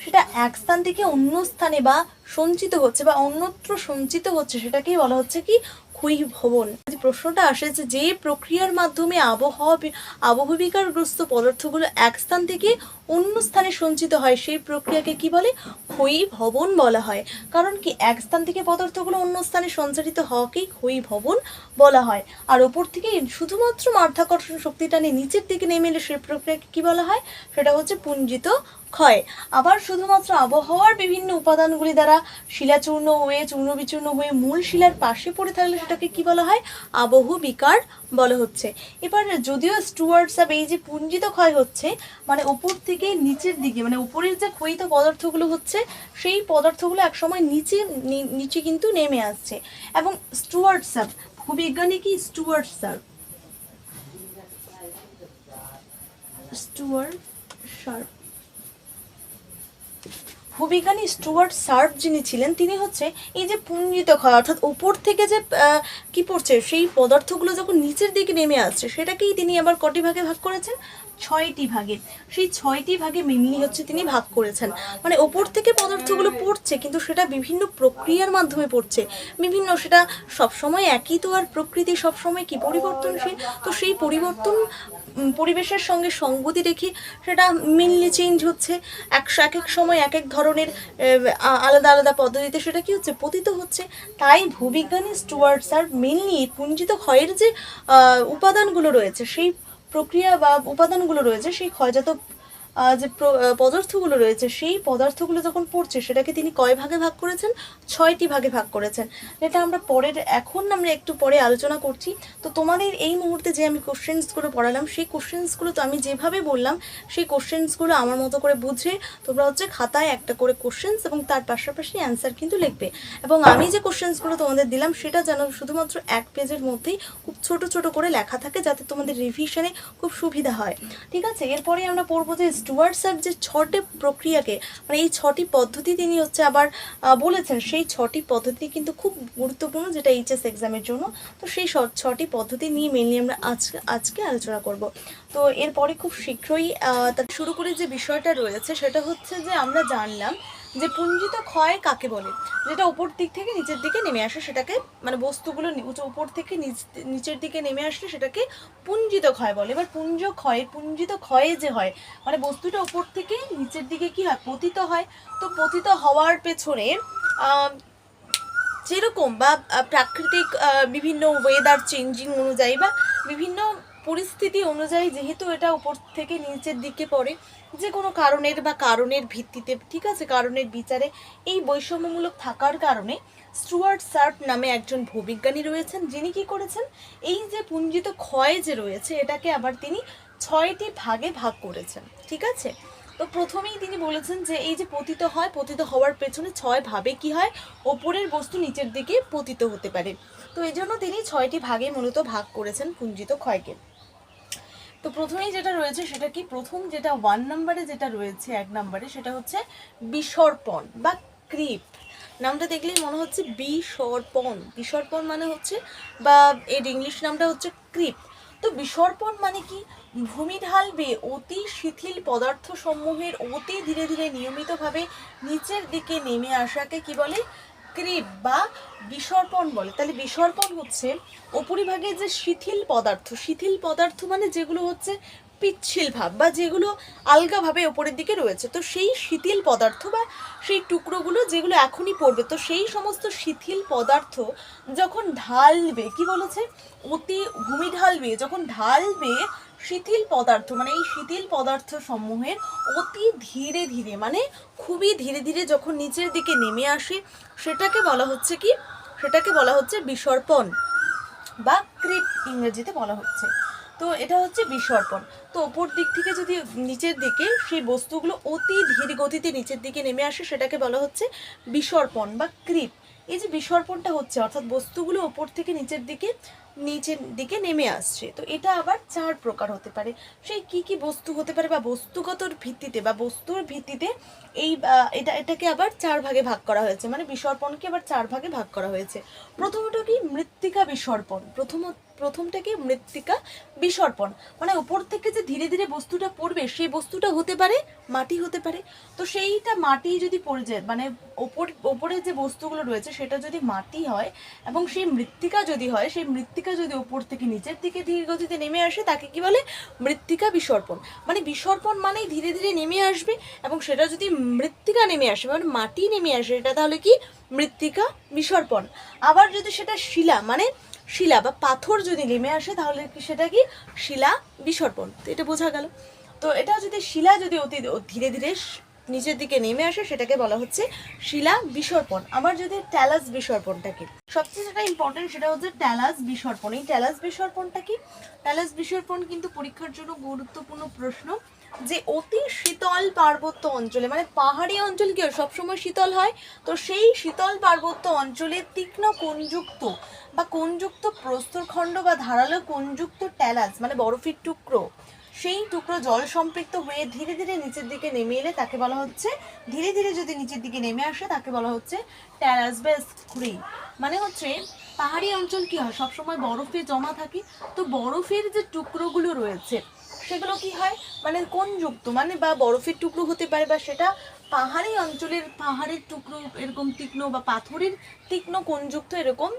সেটা এক স্থান থেকে অন্য স্থানে বা সঞ্চিত হচ্ছে বা অন্যত্র সঞ্চিত হচ্ছে, সেটাকেই বলা হচ্ছে কি ক্ষয়ীভবন। প্রশ্নটা আসে যে প্রক্রিয়ার মাধ্যমে আবহবিকারগ্রস্ত পদার্থগুলো এক স্থান থেকে অন্য স্থানে সঞ্চিত হয় সেই প্রক্রিয়াকে কি বলে, ক্ষয়ীভবন বলা হয়। কারণ কি, এক স্থান থেকে পদার্থগুলো অন্য স্থানে সঞ্চারিত হওয়াকেই ক্ষয়ীভবন বলা হয়। আর ওপর থেকে শুধুমাত্র মাধ্যাকর্ষণ শক্তি টানে নিচের দিকে নেমে এলে সেই প্রক্রিয়াকে কি বলা হয়, সেটা হচ্ছে পুঞ্জিত ক্ষয়। আবার শুধুমাত্র আবহাওয়ার বিভিন্ন উপাদানগুলি দ্বারা শিলাচূর্ণ হয়ে চূর্ণ বিচূর্ণ হয়ে মূল শিলার পাশে পড়ে থাকলে সেটাকে কি বলা হয়, আবহবিকার বলা হচ্ছে। এবার যদিও স্টুয়ার্টসআপ এই যে পুঞ্জিত ক্ষয় হচ্ছে মানে উপর থেকে নিচের দিকে, মানে উপরের যে ক্ষয়িত পদার্থগুলো হচ্ছে সেই পদার্থগুলো একসময় নিচে কিন্তু নেমে আসছে। এবং স্টুয়ার্টসআপ ভূবিজ্ঞানী কি, স্টুয়ার্টসআপ ভূবিজ্ঞানী স্টুয়ার্ট শার্প যিনি ছিলেন তিনি হচ্ছে এই যে পুঞ্জিত ক্ষয় অর্থাৎ উপর থেকে যে কি পড়ছে সেই পদার্থগুলো যখন নিচের দিকে নেমে আসছে সেটাকেই তিনি আবার কটি ভাগে ভাগ করেছেন, 6টি ভাগে। সেই 6টি ভাগে মেনলি হচ্ছে তিনি ভাগ করেছেন, মানে ওপর থেকে পদার্থগুলো পড়ছে কিন্তু সেটা বিভিন্ন প্রক্রিয়ার মাধ্যমে পড়ছে, বিভিন্ন, সেটা সবসময় একই তো, আর প্রকৃতি সবসময় কি পরিবর্তনশীল, তো সেই পরিবর্তন পরিবেশের সঙ্গে সঙ্গতি রেখে সেটা মেনলি চেঞ্জ হচ্ছে, এক এক সময় এক এক ধরনের আলাদা আলাদা পদ্ধতিতে সেটা কি হচ্ছে, পতিত হচ্ছে। তাই ভূবিজ্ঞানী স্টুয়ার্টসআপ মেনলি পুঞ্জিত ক্ষয়ের যে উপাদানগুলো রয়েছে সেই প্রক্রিয়া বা উপাদানগুলো রয়েছে সেই ক্ষয়জাত যে পদার্থগুলো রয়েছে সেই পদার্থগুলো যখন পড়ছে সেটাকে তিনি কয় ভাগে ভাগ করেছেন, 6টি ভাগে ভাগ করেছেন, যেটা আমরা এখন আমরা একটু পরে আলোচনা করছি। তো তোমাদের এই মুহূর্তে যে আমি কোশ্চেন্সগুলো পড়ালাম সেই কোশ্চেন্সগুলো তো আমি যেভাবে বললাম সেই কোশ্চেন্সগুলো আমার মতো করে বুঝে তোমরা হচ্ছে খাতায় একটা করে কোশ্চেন্স এবং তার পাশাপাশি অ্যান্সার কিন্তু লিখবে। এবং আমি যে কোশ্চেন্সগুলো তোমাদের দিলাম সেটা যেন শুধুমাত্র এক পেজের মধ্যেই খুব ছোট ছোট করে লেখা থাকে, যাতে তোমাদের রিভিশনে খুব সুবিধা হয়। ঠিক আছে, এরপরে আমরা পড়বো যে স্টুয়ার্টসআপ যে 6টি প্রক্রিয়াকে, মানে এই 6টি পদ্ধতি তিনি হচ্ছে আবার বলেছেন, সেই 6টি পদ্ধতি কিন্তু খুব গুরুত্বপূর্ণ যেটা এইচএস এক্সামের জন্য। তো সেই 6টি পদ্ধতি নিয়ে মেনলি আমরা আজকে আলোচনা করব। তো এরপরে খুব শীঘ্রই শুরু করে যে বিষয়টা রয়েছে সেটা হচ্ছে যে আমরা জানলাম যে পুঞ্জিত ক্ষয় কাকে বলে, যেটা উপর দিক থেকে নিচের দিকে নেমে আসে সেটাকে, মানে বস্তুগুলো উপর থেকে নিচের দিকে নেমে আসলে সেটাকে পুঞ্জিত ক্ষয় বলে। এবার পুঞ্জিত ক্ষয়ে যে হয় মানে বস্তুটা উপর থেকে নিচের দিকে কি হয়, পতিত হয়। তো পতিত হওয়ার পেছনে যেরকম বা প্রাকৃতিক বিভিন্ন ওয়েদার চেঞ্জিং অনুযায়ী বা বিভিন্ন পরিস্থিতি অনুযায়ী যেহেতু এটা উপর থেকে নিচের দিকে পড়ে, যে কোনো কারণের বা কারণের ভিত্তিতে, ঠিক আছে, কারণের বিচারে এই বৈষম্যমূলক থাকার কারণে স্টুয়ার্ট সার্ট নামে একজন ভূবিজ্ঞানী রয়েছেন, যিনি কি করেছেন, এই যে পুঞ্জিত ক্ষয় যে রয়েছে এটাকে আবার তিনি 6টি ভাগে ভাগ করেছেন। ঠিক আছে, তো প্রথমেই তিনি বলেছেন যে এই যে পতিত হয়, পতিত হওয়ার পেছনে 6 ভাবে কি হয়, ওপরের বস্তু নিচের দিকে পতিত হতে পারে। তো এই জন্য তিনি 6টি ভাগে মূলত ভাগ করেছেন পুঞ্জিত ক্ষয়কে। তো প্রথমেই যেটা রয়েছে সেটা কি, প্রথম যেটা 1 নম্বরে যেটা রয়েছে, 1 নম্বরে, সেটা হচ্ছে বিসর্পণ বা ক্রিপ। নামটা দেখলেই মনে হচ্ছে বিসর্পণ, বিসর্পণ মানে হচ্ছে, বা এর ইংলিশ নামটা হচ্ছে ক্রিপ। তো বিসর্পণ মানে কি, ভূমিঢাল বেয়ে অতি শিথিল পদার্থ সমূহের অতি ধীরে ধীরে নিয়মিতভাবে নিচের দিকে নেমে আসাকে কি বলে, ক্রিপ বা বিসর্পণ বলে। তাহলে বিসর্পণ হচ্ছে উপরিভাগে যে শিথিল পদার্থ, শিথিল পদার্থ মানে যেগুলো হচ্ছে পিচ্ছিল ভাব বা যেগুলো আলগাভাবে ওপরের দিকে রয়েছে, তো সেই শিথিল পদার্থ বা সেই টুকরোগুলো যেগুলো এখনই পড়বে, তো সেই সমস্ত শিথিল পদার্থ যখন ঢালবে, কি বলেছে, অতি ভূমি ঢালবে, যখন ঢালবে শিথিল পদার্থ, মানে এই শিথিল পদার্থ সমূহের অতি ধীরে ধীরে, মানে খুবই ধীরে ধীরে যখন নিচের দিকে নেমে আসে, সেটাকে বলা হচ্ছে কি, সেটাকে বলা হচ্ছে বিসর্পণ বা ক্রিপ ইংরেজিতে বলা হচ্ছে। তো এটা হচ্ছে বিসর্পণ। তো ওপর দিক থেকে যদি নিচের দিকে সেই বস্তুগুলো অতি ধীর গতিতে নিচের দিকে নেমে আসে, সেটাকে বলা হচ্ছে বিসর্পণ বা ক্রিপ। এই যে বিসর্পণটা হচ্ছে, অর্থাৎ বস্তুগুলো ওপর থেকে নিচের দিকে নেমে আসছে। তো এটা আবার 4 প্রকার হতে পারে। সেই কি কি বস্তু হতে পারে, বা বস্তুগতর ভিত্তিতে বা বস্তুর ভিত্তিতে এই এটাকে আবার 4 ভাগে ভাগ করা হয়েছে, মানে বিসর্পণকে আবার 4 ভাগে ভাগ করা হয়েছে। প্রথমটা কি, মৃত্তিকা বিসর্পণ। প্রথমটা কি, মৃত্তিকা বিসর্পণ, মানে উপর থেকে যে ধীরে ধীরে বস্তুটা পড়বে, সেই বস্তুটা হতে পারে মাটি হতে পারে। তো সেইটা মাটি যদি পড়ে যায়, মানে ওপরে যে বস্তুগুলো রয়েছে সেটা যদি মাটি হয় এবং সেই মৃত্তিকা যদি হয়, সেই মৃত্তিকা যদি ওপর থেকে নিচের দিকে ধীর গতিতে নেমে আসে, তাকে কি বলে, মৃত্তিকা বিসর্পণ। মানে বিসর্পণ মানেই ধীরে ধীরে নেমে আসবে, এবং সেটা যদি মৃত্তিকা নেমে আসে, মানে মাটি নেমে আসে, এটা তাহলে কি, মৃত্তিকা বিসর্পণ। আবার যদি সেটা শিলা, মানে শিলা বা পাথর যদি নেমে আসে, তাহলে সেটা কি, শিলা বিসর্পণ। তো এটা বোঝা গেল। তো এটা যদি শিলা যদি অতি ধীরে ধীরে নিচের দিকে নেমে আসে, সেটাকে বলা হচ্ছে শিলা বিসর্পণ। আবার যদি ট্যালাস বিসর্পণটাকে, সবচেয়ে যেটা ইম্পর্টেন্ট সেটা হচ্ছে ট্যালাস বিসর্পণ। এই ট্যালাস বিসর্পণটা কি, ট্যালাস বিসর্পণ কিন্তু পরীক্ষার জন্য গুরুত্বপূর্ণ প্রশ্ন, যে অতি শীতল পার্বত্য অঞ্চলে, মানে পাহাড়ি অঞ্চল কি সবসময় শীতল হয়, তো সেই শীতল পার্বত্য অঞ্চলে তীক্ষ্ণ কোণযুক্ত বা কোণযুক্ত প্রস্তরখণ্ড বা ধারালো কোণযুক্ত ট্যালাস, মানে বরফের টুকরো, সেই টুকরো জল সম্পৃক্ত হয়ে ধীরে ধীরে নিচের দিকে নেমে এলে তাকে বলা হচ্ছে, ধীরে ধীরে যদি নিচের দিকে নেমে আসে তাকে বলা হচ্ছে ট্যালাস বা স্ক্রি। মানে হচ্ছে পাহাড়ি অঞ্চল কি হয়, সবসময় বরফে জমা থাকে, তো বরফের যে টুকরোগুলো রয়েছে সেগুলো কি হয়, মানে কোণযুক্ত, মানে বা বরফের টুকরো হতে পারে, বা সেটা পাহাড়ি অঞ্চলের পাহাড়ের টুকরো এরকম তীক্ষ্ণ, বা পাথরের তীক্ষ্ণ কোণযুক্ত এরকম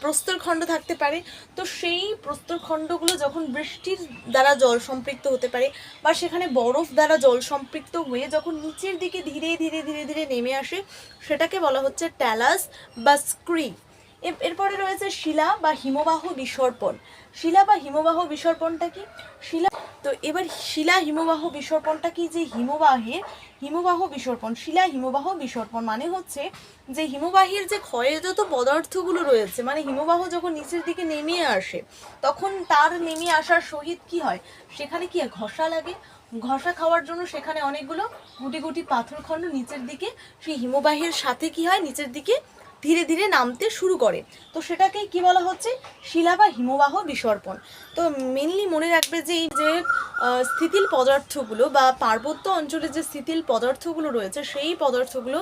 প্রস্তরখণ্ড থাকতে পারে। তো সেই প্রস্তরখণ্ডগুলো যখন বৃষ্টির দ্বারা জল সম্পৃক্ত হতে পারে, বা সেখানে বরফ দ্বারা জল সম্পৃক্ত হয়ে যখন নিচের দিকে ধীরে ধীরে ধীরে ধীরে নেমে আসে, সেটাকে বলা হচ্ছে ট্যালাস বা স্ক্রি। এরপরে রয়েছে শিলা বা হিমবাহ বিসর্পণ। শিলা বা হিমবাহ বিসর্পণটা কি, শিলা, তো এবার শিলা হিমবাহ বিসর্পণটা কি, যে হিমবাহ বিসর্পণ, শিলা হিমবাহ বিসর্পণ মানে হচ্ছে যে হিমবাহের যে ক্ষয়জাত পদার্থগুলো রয়েছে, মানে হিমবাহ যখন নিচের দিকে নেমে আসে, তখন তার নেমে আসার সহিত কি হয়, সেখানে কি ঘষা লাগে, ঘষা খাওয়ার জন্য সেখানে অনেকগুলো গুটি গুটি পাথরখণ্ড নিচের দিকে সেই হিমবাহের সাথে কি হয়, নিচের দিকে ধীরে ধীরে নামতে শুরু করে। তো সেটাকে কি বলা হচ্ছে, শিলা বা হিমবাহ বিসর্পণ। তো মেনলি মনে রাখবে যে এই যে স্থিতিল পদার্থগুলো বা পার্বত্য অঞ্চলে যে স্থিতিল পদার্থগুলো রয়েছে, সেই পদার্থগুলো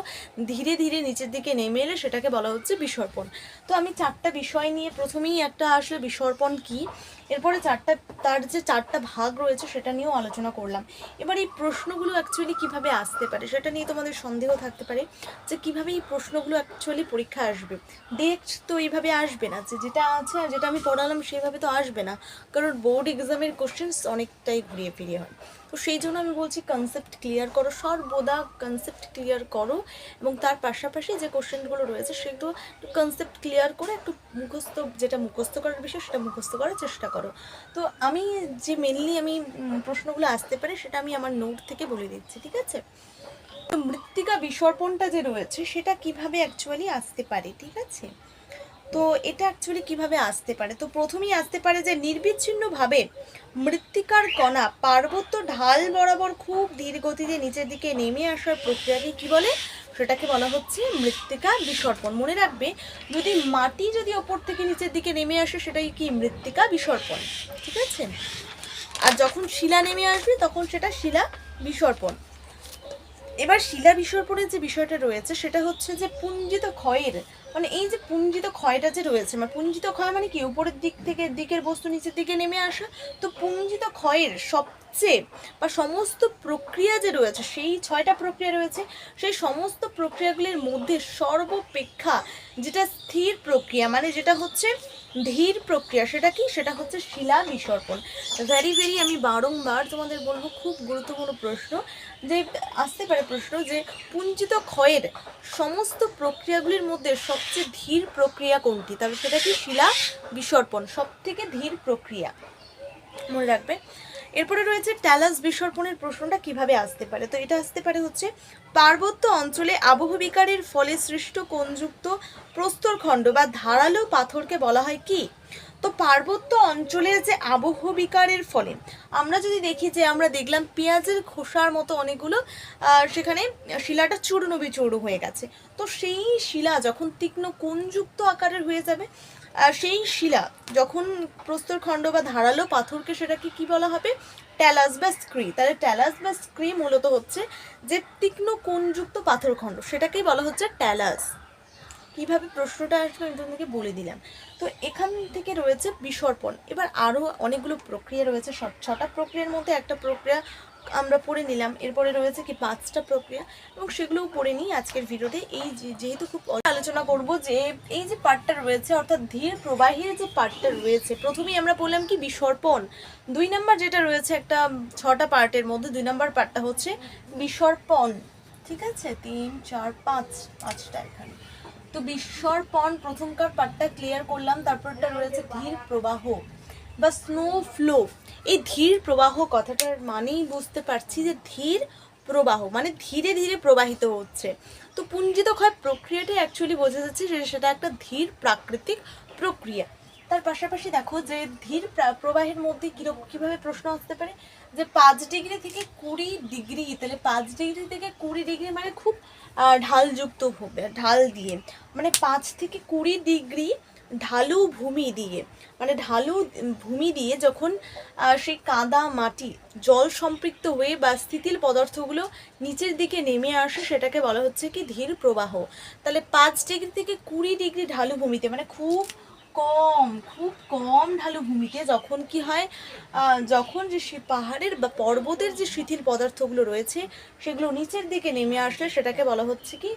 ধীরে ধীরে নিচের দিকে নেমে এলে সেটাকে বলা হচ্ছে বিসর্পণ। তো আমি 4টা বিষয় নিয়ে, প্রথমেই একটা আসলে বিসর্পণ কি, এরপরে তার যে 4টা ভাগ রয়েছে সেটা নিয়েও আলোচনা করলাম। এবার এই প্রশ্নগুলো অ্যাকচুয়ালি কিভাবে আসতে পারে সেটা নিয়ে তোমাদের সন্দেহ থাকতে পারে, যে কিভাবে এই প্রশ্নগুলো অ্যাকচুয়ালি পরীক্ষা আসবে। ডেট তো এইভাবে আসবে না, যে যেটা আছে যেটা আমি পড়ালাম সেভাবে তো আসবে না, কারণ বোর্ড এক্সামের কোশ্চেন্স অনেকটাই ঘুরিয়ে ফিরিয়ে হয়। তো সেই জন্য আমি বলছি কনসেপ্ট ক্লিয়ার করো, সর্বদা কনসেপ্ট ক্লিয়ার করো, এবং তার পাশাপাশি যে কোশ্চেনগুলো রয়েছে সেগুলো কনসেপ্ট ক্লিয়ার করে একটু মুখস্থ, যেটা মুখস্থ করার বিষয় সেটা মুখস্থ করার চেষ্টা করো। তো আমি যে মেনলি আমি প্রশ্নগুলো আসতে পারে সেটা আমি আমার নোট থেকে বলে দিচ্ছি, ঠিক আছে? তো মৃত্তিকা বিসর্পণটা যে রয়েছে সেটা কিভাবে অ্যাকচুয়ালি আসতে পারে, ঠিক আছে? তো এটা অ্যাকচুয়ালি কিভাবে আসতে পারে, তো প্রথমেই আসতে পারে যে নির্বিচ্ছিন্নভাবে মৃত্তিকার কণা পার্বত্য ঢাল বরাবর খুব ধীর গতিতে নিচের দিকে নেমে আসার প্রক্রিয়াকে কি বলে, সেটাকে বলা হচ্ছে মৃত্তিকা বিসর্পণ। মনে রাখবে, যদি মাটি যদি ওপর থেকে নিচের দিকে নেমে আসে সেটাই কি মৃত্তিকা বিসর্পণ, ঠিক আছে? আর যখন শিলা নেমে আসবে তখন সেটা শিলা বিসর্পণ। এবার শিলা বিসর্পণের যে বিষয়টা রয়েছে সেটা হচ্ছে যে পুঞ্জিত ক্ষয়ের, মানে এই যে পুঞ্জিত ক্ষয়টা যে রয়েছে, মানে পুঞ্জিত ক্ষয় মানে কি উপরের দিক থেকে দিকের বস্তু নিচের দিকে নেমে আসা। তো পুঞ্জিত ক্ষয়ের সবচেয়ে বা সমস্ত প্রক্রিয়া যে রয়েছে, সেই 6টা প্রক্রিয়া রয়েছে, সেই সমস্ত প্রক্রিয়াগুলির মধ্যে সর্বাপেক্ষা যেটা স্থির প্রক্রিয়া, মানে যেটা হচ্ছে ধীর প্রক্রিয়া, সেটা কি, সেটা হচ্ছে শিলা বিসর্পণ। ভেরি আমি বারংবার তোমাদের বলবো, খুব গুরুত্বপূর্ণ প্রশ্ন যে আসতে পারে প্রশ্ন যে পুঞ্জিত ক্ষয়ের সমস্ত প্রক্রিয়াগুলির মধ্যে সবচেয়ে ধীর প্রক্রিয়া কোনটি, তাহলে সেটা কি শিলা বিসর্পণ, সব থেকে ধীর প্রক্রিয়া, মনে রাখবে। এরপরে রয়েছে ট্যালাস বিসর্পণের প্রশ্নটা কিভাবে আসতে পারে, তো এটা আসতে পারে হচ্ছে পার্বত্য অঞ্চলে আবহবিকারের ফলে সৃষ্ট কোণযুক্ত প্রস্তরখণ্ড বা ধারালো পাথরকে বলা হয় কি। তো পার্বত্য অঞ্চলের যে আবহবিকারের ফলে আমরা যদি দেখি যে আমরা দেখলাম পেঁয়াজের খোসার মতো অনেকগুলো সেখানে শিলাটা চূর্ণ বিচূর্ণ হয়ে গেছে, তো সেই শিলা যখন তীক্ষ্ণ কোণযুক্ত আকারের হয়ে যাবে, সেই শিলা যখন প্রস্তরখণ্ড বা ধারালো পাথরকে সেটাকে কি বলা হবে, ট্যালাস বা স্ক্রি। তাহলে ট্যালাস বা স্ক্রি মূলত হচ্ছে যে তীক্ষ্ণ কোণযুক্ত পাথরখণ্ড, সেটাকেই বলা হচ্ছে ট্যালাস। কিভাবে প্রশ্নটা আসবে আমি তোমাদেরকে বলে দিলাম। তো এখান থেকে রয়েছে বিসর্পণ। এবার আরও অনেকগুলো প্রক্রিয়া রয়েছে, 6টা প্রক্রিয়ার মধ্যে একটা প্রক্রিয়া আমরা পড়ে নিলাম, এরপরে রয়েছে কি 5টা প্রক্রিয়া, এবং সেগুলোও পড়ে নিই আজকের ভিডিওতে। এই যেহেতু খুব আলোচনা করব যে এই যে পার্টটা রয়েছে, অর্থাৎ ধীর প্রবাহের যে পার্টটা রয়েছে, প্রথমেই আমরা বললাম কি বিসর্পণ, 2 নম্বর যেটা রয়েছে একটা 6টা পার্টের মধ্যে 2 নম্বর পার্টটা হচ্ছে বিসর্পণ, ঠিক আছে? 3 4 5টা এখানে। তো বিসর্পণ প্রথমকার পার্টটা ক্লিয়ার করলাম, তারপরটা রয়েছে ধীর প্রবাহ বা স্নো ফ্লো। এই ধীর প্রবাহ কথাটার মানেই বুঝতে পারছি যে ধীর প্রবাহ মানে ধীরে ধীরে প্রবাহিত হচ্ছে। তো পুঞ্জিত ক্ষয় প্রক্রিয়াটাই অ্যাকচুয়ালি বোঝা যাচ্ছে যে সেটা একটা ধীর প্রাকৃতিক প্রক্রিয়া। তার পাশাপাশি দেখো যে ধীর প্রবাহের মধ্যে কীভাবে প্রশ্ন আসতে পারে যে 5 ডিগ্রি থেকে 20 ডিগ্রি, তাহলে 5 ডিগ্রি থেকে 20 ডিগ্রি মানে খুব ঢালযুক্ত হবে, ঢাল দিয়ে, মানে 5 থেকে 20 ডিগ্রি ঢালু ভূমি দিয়ে, মানে ঢালু ভূমি দিয়ে যখন সেই কাদা মাটি জল সম্পৃক্ত হয়ে বা স্থিতিল পদার্থগুলো নিচের দিকে নেমে আসে, সেটাকে বলা হচ্ছে কি ধীর প্রবাহ। তাহলে 5 ডিগ্রি থেকে 20 ডিগ্রি ঢালু ভূমিতে, মানে খুব কম ঢালু ভূমিতে যখন কি হয়, যখন যে পাহাড়ের বা পর্বতের যে শিথিল পদার্থগুলো রয়েছে সেগুলো নিচের দিকে নেমে আসলে সেটাকে বলা হচ্ছে কি,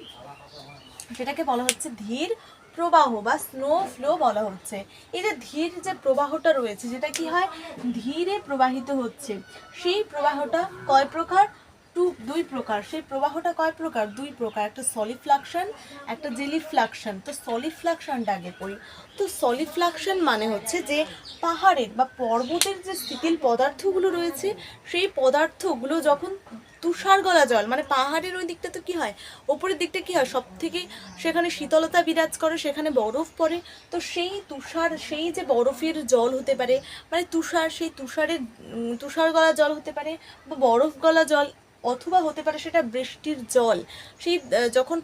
সেটাকে বলা হচ্ছে ধীর প্রবাহ বা স্নো ফ্লো বলা হচ্ছে। এই যে ধীর যে প্রবাহটা রয়েছে যেটা কি হয় ধীরে প্রবাহিত হচ্ছে, সেই প্রবাহটা কয় প্রকার, দুই প্রকার। সেই প্রবাহটা কয় প্রকার, 2 প্রকার, একটা সলিফ্লাকশন একটা জেলিফ্লাকশন। তো সলিফ্লাকশনটা আগে পড়ি। তো সলিফ্লাকশন মানে হচ্ছে যে পাহাড়ের বা পর্বতের যে স্থিতিল পদার্থগুলো রয়েছে সেই পদার্থগুলো যখন তুষার গলা জল, মানে পাহাড়ের ওই দিকটা তো কি হয়, ওপরের দিকটা কি হয় সব থেকে সেখানে শীতলতা বিরাজ করে, সেখানে বরফ পড়ে। তো সেই তুষার, সেই যে বরফের জল হতে পারে, মানে তুষার, সেই তুষারের তুষার গলা জল হতে পারে বা বরফ গলা জল, অথবা হতে পারে সেটা বৃষ্টির জল। সেই যখন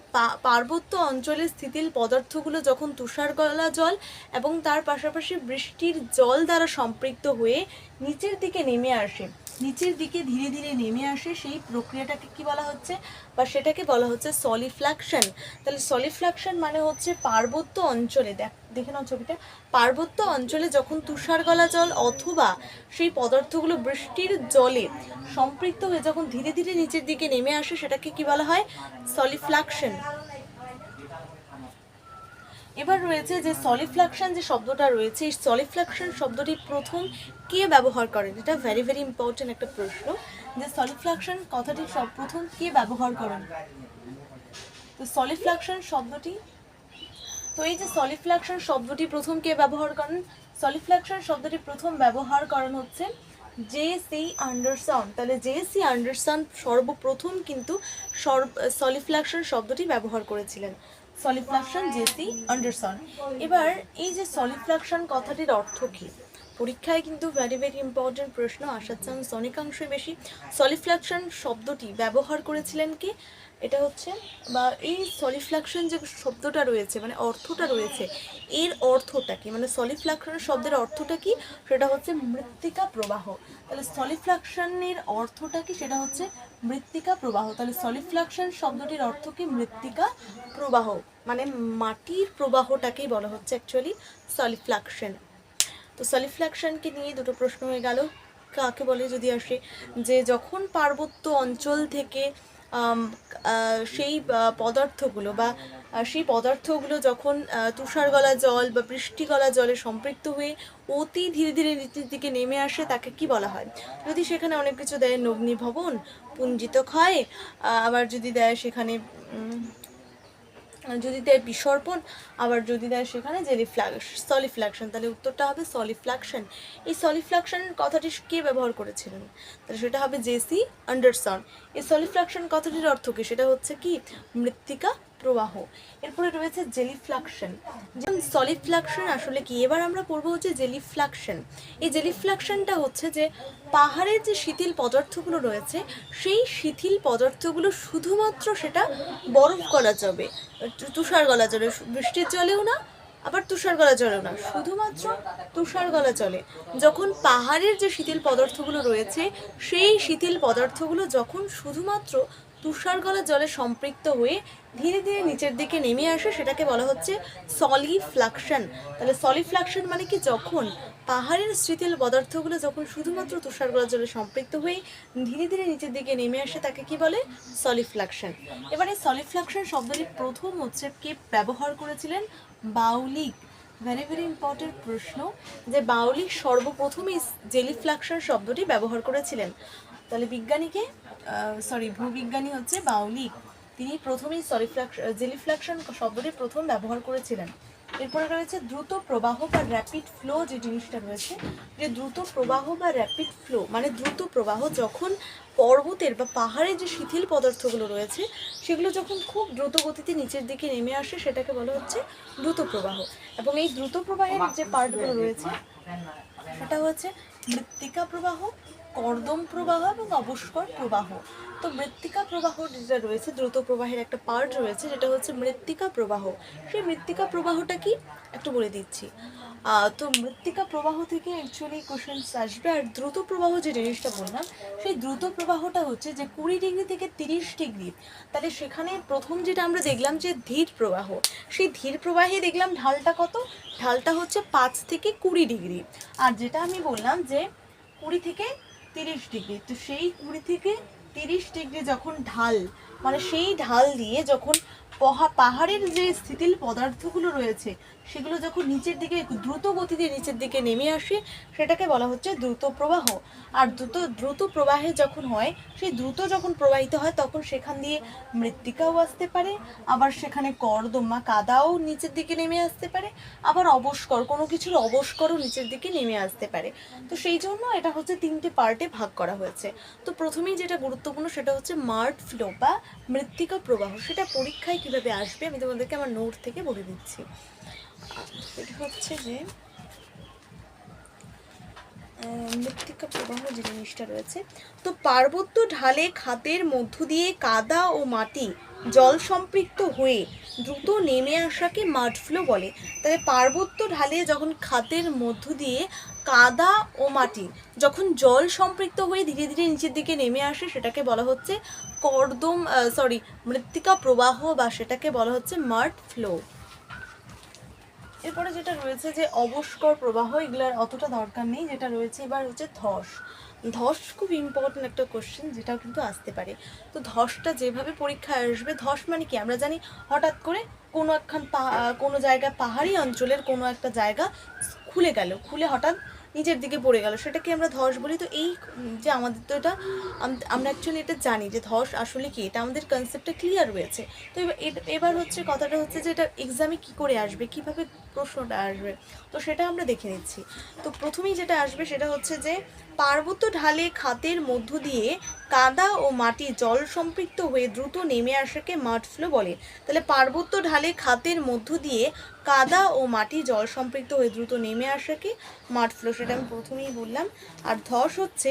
পার্বত্য অঞ্চলের স্থিতিল পদার্থগুলো যখন তুষার গলা জল এবং তার পাশাপাশি বৃষ্টির জল দ্বারা সম্পৃক্ত হয়ে নিচের দিকে নেমে আসে, নিচের দিকে ধীরে ধীরে নেমে আসে, সেই প্রক্রিয়াটাকে কি বলা হচ্ছে, বা সেটাকে বলা হচ্ছে সলিফ্লাকশন। তাহলে সলিফ্লাকশন মানে হচ্ছে পার্বত্য অঞ্চলে, দেখে নাও ছবিটা, পার্বত্য অঞ্চলে যখন তুষার গলা জল অথবা সেই পদার্থগুলো বৃষ্টির জলে সম্পৃক্ত হয়ে যখন ধীরে ধীরে নিচের দিকে নেমে আসে সেটাকে কি বলা হয়, সলিফ্লাকশন। এবার রয়েছে যে সলিফ্লাকশন যে শব্দটা রয়েছে, এই সলিফ্লাকশন শব্দটি প্রথম কে ব্যবহার করেন, এটা ভেরি ইম্পর্টেন্ট একটা প্রশ্ন, যে সলিফ্লাকশন কথাটি প্রথম কে ব্যবহার করেন? তো সলিফ্লাকশন শব্দটি, তো এই যে সলিফ্লাকশন শব্দটি প্রথম কে ব্যবহার করেন? সলিফ্লাকশন শব্দটি প্রথম ব্যবহার করেন হচ্ছে জে.সি. অ্যান্ডারসন। তাহলে জে.সি. অ্যান্ডারসন সর্বপ্রথম কিন্তু সলিফ্লাকশন শব্দটি ব্যবহার করেছিলেন। সলিফ্লাকশন জে.সি. অ্যান্ডারসন। এবার এই যে সলিফ্লাকশন কথাটির অর্থ কী? পরীক্ষায় কিন্তু ভেরি ভেরি ইম্পর্টেন্ট প্রশ্ন আসার চান্স অনেকাংশই বেশি। সলিফ্লাকশন শব্দটি ব্যবহার করেছিলেন কি? এটা হচ্ছে বা এই সলিফ্লাকশন যে শব্দটা রয়েছে মানে অর্থটা রয়েছে, এর অর্থটা কি, মানে সলিফ্লাকশন শব্দের অর্থটা কি? সেটা হচ্ছে মৃত্তিকা প্রবাহ। তাহলে সলিফ্লাকশনের অর্থটা কি? সেটা হচ্ছে মৃত্তিকা প্রবাহ। তাহলে সলিফ্লাকশন শব্দটির অর্থ কি? মৃত্তিকা প্রবাহ, মানে মাটির প্রবাহটাকেই বলা হচ্ছে অ্যাকচুয়ালি সলিফ্লাকশন। তো সলিফ্লাকশনকে নিয়ে দুটো প্রশ্ন হয়ে গেল। কাকে বলে যদি আসে, যে যখন পার্বত্য অঞ্চল থেকে সেই পদার্থগুলো বা সেই পদার্থগুলো যখন তুষার গলা জল বা বৃষ্টি গলা জলে সম্পৃক্ত হয়ে অতি ধীরে ধীরে নিচের দিকে নেমে আসে, তাকে কি বলা হয়? যদি সেখানে অনেক কিছু দেয়, নগ্নিভবন, পুঞ্জিত ক্ষয়, আবার যদি দেয় সেখানে যদি দেয় বিসর্পণ, আবার যদি দেয় সেখানে সলিফ্লাকশন, তাহলে উত্তরটা হবে সলিফ্লাকশন। এই সলিফ্লাকশন কথাটি কে ব্যবহার করেছিলেন? তাহলে সেটা হবে জে.সি. অ্যান্ডারসন। এই সলিফ্লাকশন কথাটির অর্থ কি? সেটা হচ্ছে কি? মৃত্তিকা প্রবাহ। এরপরে রয়েছে জেলিফ্লাকশন। যেমন সলিফ্লাকশন আসলে কি, এবার আমরা পড়বো হচ্ছে জেলিফ্লাকশন। এই জেলিফ্লাকশনটা হচ্ছে যে পাহাড়ের যে শিথিল পদার্থগুলো রয়েছে, সেই শিথিল পদার্থগুলো শুধুমাত্র সেটা বরফ গলা যাবে, তুষার গলা জলে, বৃষ্টির জলেও না, আবার তুষার গলা জলেও না, শুধুমাত্র তুষার গলা জলে যখন পাহাড়ের যে শিথিল পদার্থগুলো রয়েছে, সেই শিথিল পদার্থগুলো যখন শুধুমাত্র তুষার গলা জলে সম্পৃক্ত হয়ে ধীরে ধীরে নিচের দিকে নেমে আসে, সেটাকে বলা হচ্ছে সলিফ্লাকশন। তাহলে সলিফ্লাকশন মানে কি? যখন পাহাড়ের শিথিল পদার্থগুলো যখন শুধুমাত্র তুষার গলা জলে সম্পৃক্ত হয়ে ধীরে ধীরে নিচের দিকে নেমে আসে, তাকে কি বলে? সলিফ্লাকশন। এবারে সলিফ্লাকশন শব্দটি প্রথম হচ্ছে কে ব্যবহার করেছিলেন? বাউলিক। ভেরি ভেরি ইম্পর্টেন্ট প্রশ্ন, যে বাউলিক সর্বপ্রথম এই জেলিফ্লাকশন শব্দটি ব্যবহার করেছিলেন। তাহলে বিজ্ঞানীকে ভূবিজ্ঞানী হচ্ছে বাউলিক, তিনি প্রথমেই জেলিফ্লাকশন শব্দটি প্রথম ব্যবহার করেছিলেন। এরপরে রয়েছে দ্রুত প্রবাহ বা র্যাপিড ফ্লো, যে জিনিসটা রয়েছে, যে দ্রুত প্রবাহ বা র্যাপিড ফ্লো মানে দ্রুত প্রবাহ যখন পর্বতের বা পাহাড়ের যে শিথিল পদার্থগুলো রয়েছে সেগুলো যখন খুব দ্রুত গতিতে নিচের দিকে নেমে আসে, সেটাকে বলা হচ্ছে দ্রুত প্রবাহ। এবং এই দ্রুত প্রবাহের যে পার্টগুলো রয়েছে সেটা হচ্ছে মৃত্তিকা প্রবাহ, কর্দম প্রবাহ এবং অবস্কর প্রবাহ। তো মৃত্তিকা প্রবাহ যেটা রয়েছে, দ্রুত প্রবাহের একটা পার্ট রয়েছে যেটা হচ্ছে মৃত্তিকা প্রবাহ। সেই মৃত্তিকা প্রবাহটা কি একটু বলে দিচ্ছি। তো মৃত্তিকা প্রবাহ থেকে অ্যাকচুয়ালি কোশ্চেন্স আসবে। আর দ্রুত প্রবাহ যে জিনিসটা বললাম, সেই দ্রুত প্রবাহটা হচ্ছে যে 20 ডিগ্রি থেকে 30 ডিগ্রি। তাহলে সেখানে প্রথম যেটা আমরা দেখলাম যে ধীর প্রবাহ, সেই ধীর প্রবাহে দেখলাম ঢালটা কত? ঢালটা হচ্ছে 5 থেকে 20 ডিগ্রি। আর যেটা আমি বললাম যে 20 থেকে 30 ডিগ্রি, তো সেই 20 থেকে 30 ডিগ্রি যখন ঢাল, মানে সেই ঢাল দিয়ে যখন পাহাড়ের যে শিথিল পদার্থগুলো রয়েছে সেগুলো যখন নিচের দিকে দ্রুত গতিতে নিচের দিকে নেমে আসে, সেটাকে বলা হচ্ছে দ্রুত প্রবাহ। আর দ্রুত প্রবাহে যখন হয়, সেই দ্রুত যখন প্রবাহিত হয় তখন সেখান দিয়ে মৃত্তিকাও আসতে পারে, আবার সেখানে কর্দমা কাদাও নিচের দিকে নেমে আসতে পারে, আবার অবস্কর, কোনো কিছুর অবস্করও নিচের দিকে নেমে আসতে পারে। তো সেই জন্য এটা হচ্ছে 3টে পার্টে ভাগ করা হয়েছে। তো প্রথমেই যেটা গুরুত্বপূর্ণ সেটা হচ্ছে মাড ফ্লো বা মৃত্তিকা প্রবাহ। সেটা পরীক্ষায় কিভাবে আসবে আমি তোমাদেরকে আমার নোট থেকে বলে দিচ্ছি। এটা হচ্ছে যে মৃত্তিকা প্রবাহ যে জিনিসটা রয়েছে, তো পার্বত্য ঢালে খাতের মধ্য দিয়ে কাদা ও মাটি জল সম্পৃক্ত হয়ে দ্রুত নেমে আসাকে মাড ফ্লো বলে। তাহলে পার্বত্য ঢালে যখন খাতের মধ্য দিয়ে কাদা ও মাটি যখন জল সম্পৃক্ত হয়ে ধীরে ধীরে নিচের দিকে নেমে আসে, সেটাকে বলা হচ্ছে মৃত্তিকা প্রবাহ বা সেটাকে বলা হচ্ছে মাড ফ্লো। এরপরে যেটা রয়েছে যে অবস্কর প্রবাহ, এগুলোর অতটা দরকার নেই। যেটা রয়েছে এবার হচ্ছে ধস। ধস খুব ইম্পর্টেন্ট একটা কোশ্চেন, যেটাও কিন্তু আসতে পারে। তো ধসটা যেভাবে পরীক্ষায় আসবে, ধস মানে কি আমরা জানি, হঠাৎ করে কোনো জায়গায় পাহাড়ি অঞ্চলের কোনো একটা জায়গা খুলে গেল, খুলে হঠাৎ নিচের দিকে পড়ে গেল, সেটাকে আমরা ধস বলি। তো এই যে আমাদের তো এটা আমরা অ্যাকচুয়ালি এটা জানি যে ধস আসলে কি, এটা আমাদের কনসেপ্টটা ক্লিয়ার রয়েছে। তো এবার হচ্ছে কথাটা হচ্ছে যে এটা এক্সামে কী করে আসবে, কীভাবে প্রশ্নটা আসবে, তো সেটা আমরা দেখে নিচ্ছি। তো প্রথমেই যেটা আসবে সেটা হচ্ছে যে পার্বত্য ঢালে খাতের মধ্য দিয়ে কাদা ও মাটি জল সম্পৃক্ত হয়ে দ্রুত নেমে আসাকে মাড ফ্লো বলে। তাহলে পার্বত্য ঢালে খাতের মধ্য দিয়ে কাদা ও মাটি জল সম্পৃক্ত হয়ে দ্রুত নেমে আসাকে মাড ফ্লো, সেটা আমি প্রথমেই বললাম। আর ধস হচ্ছে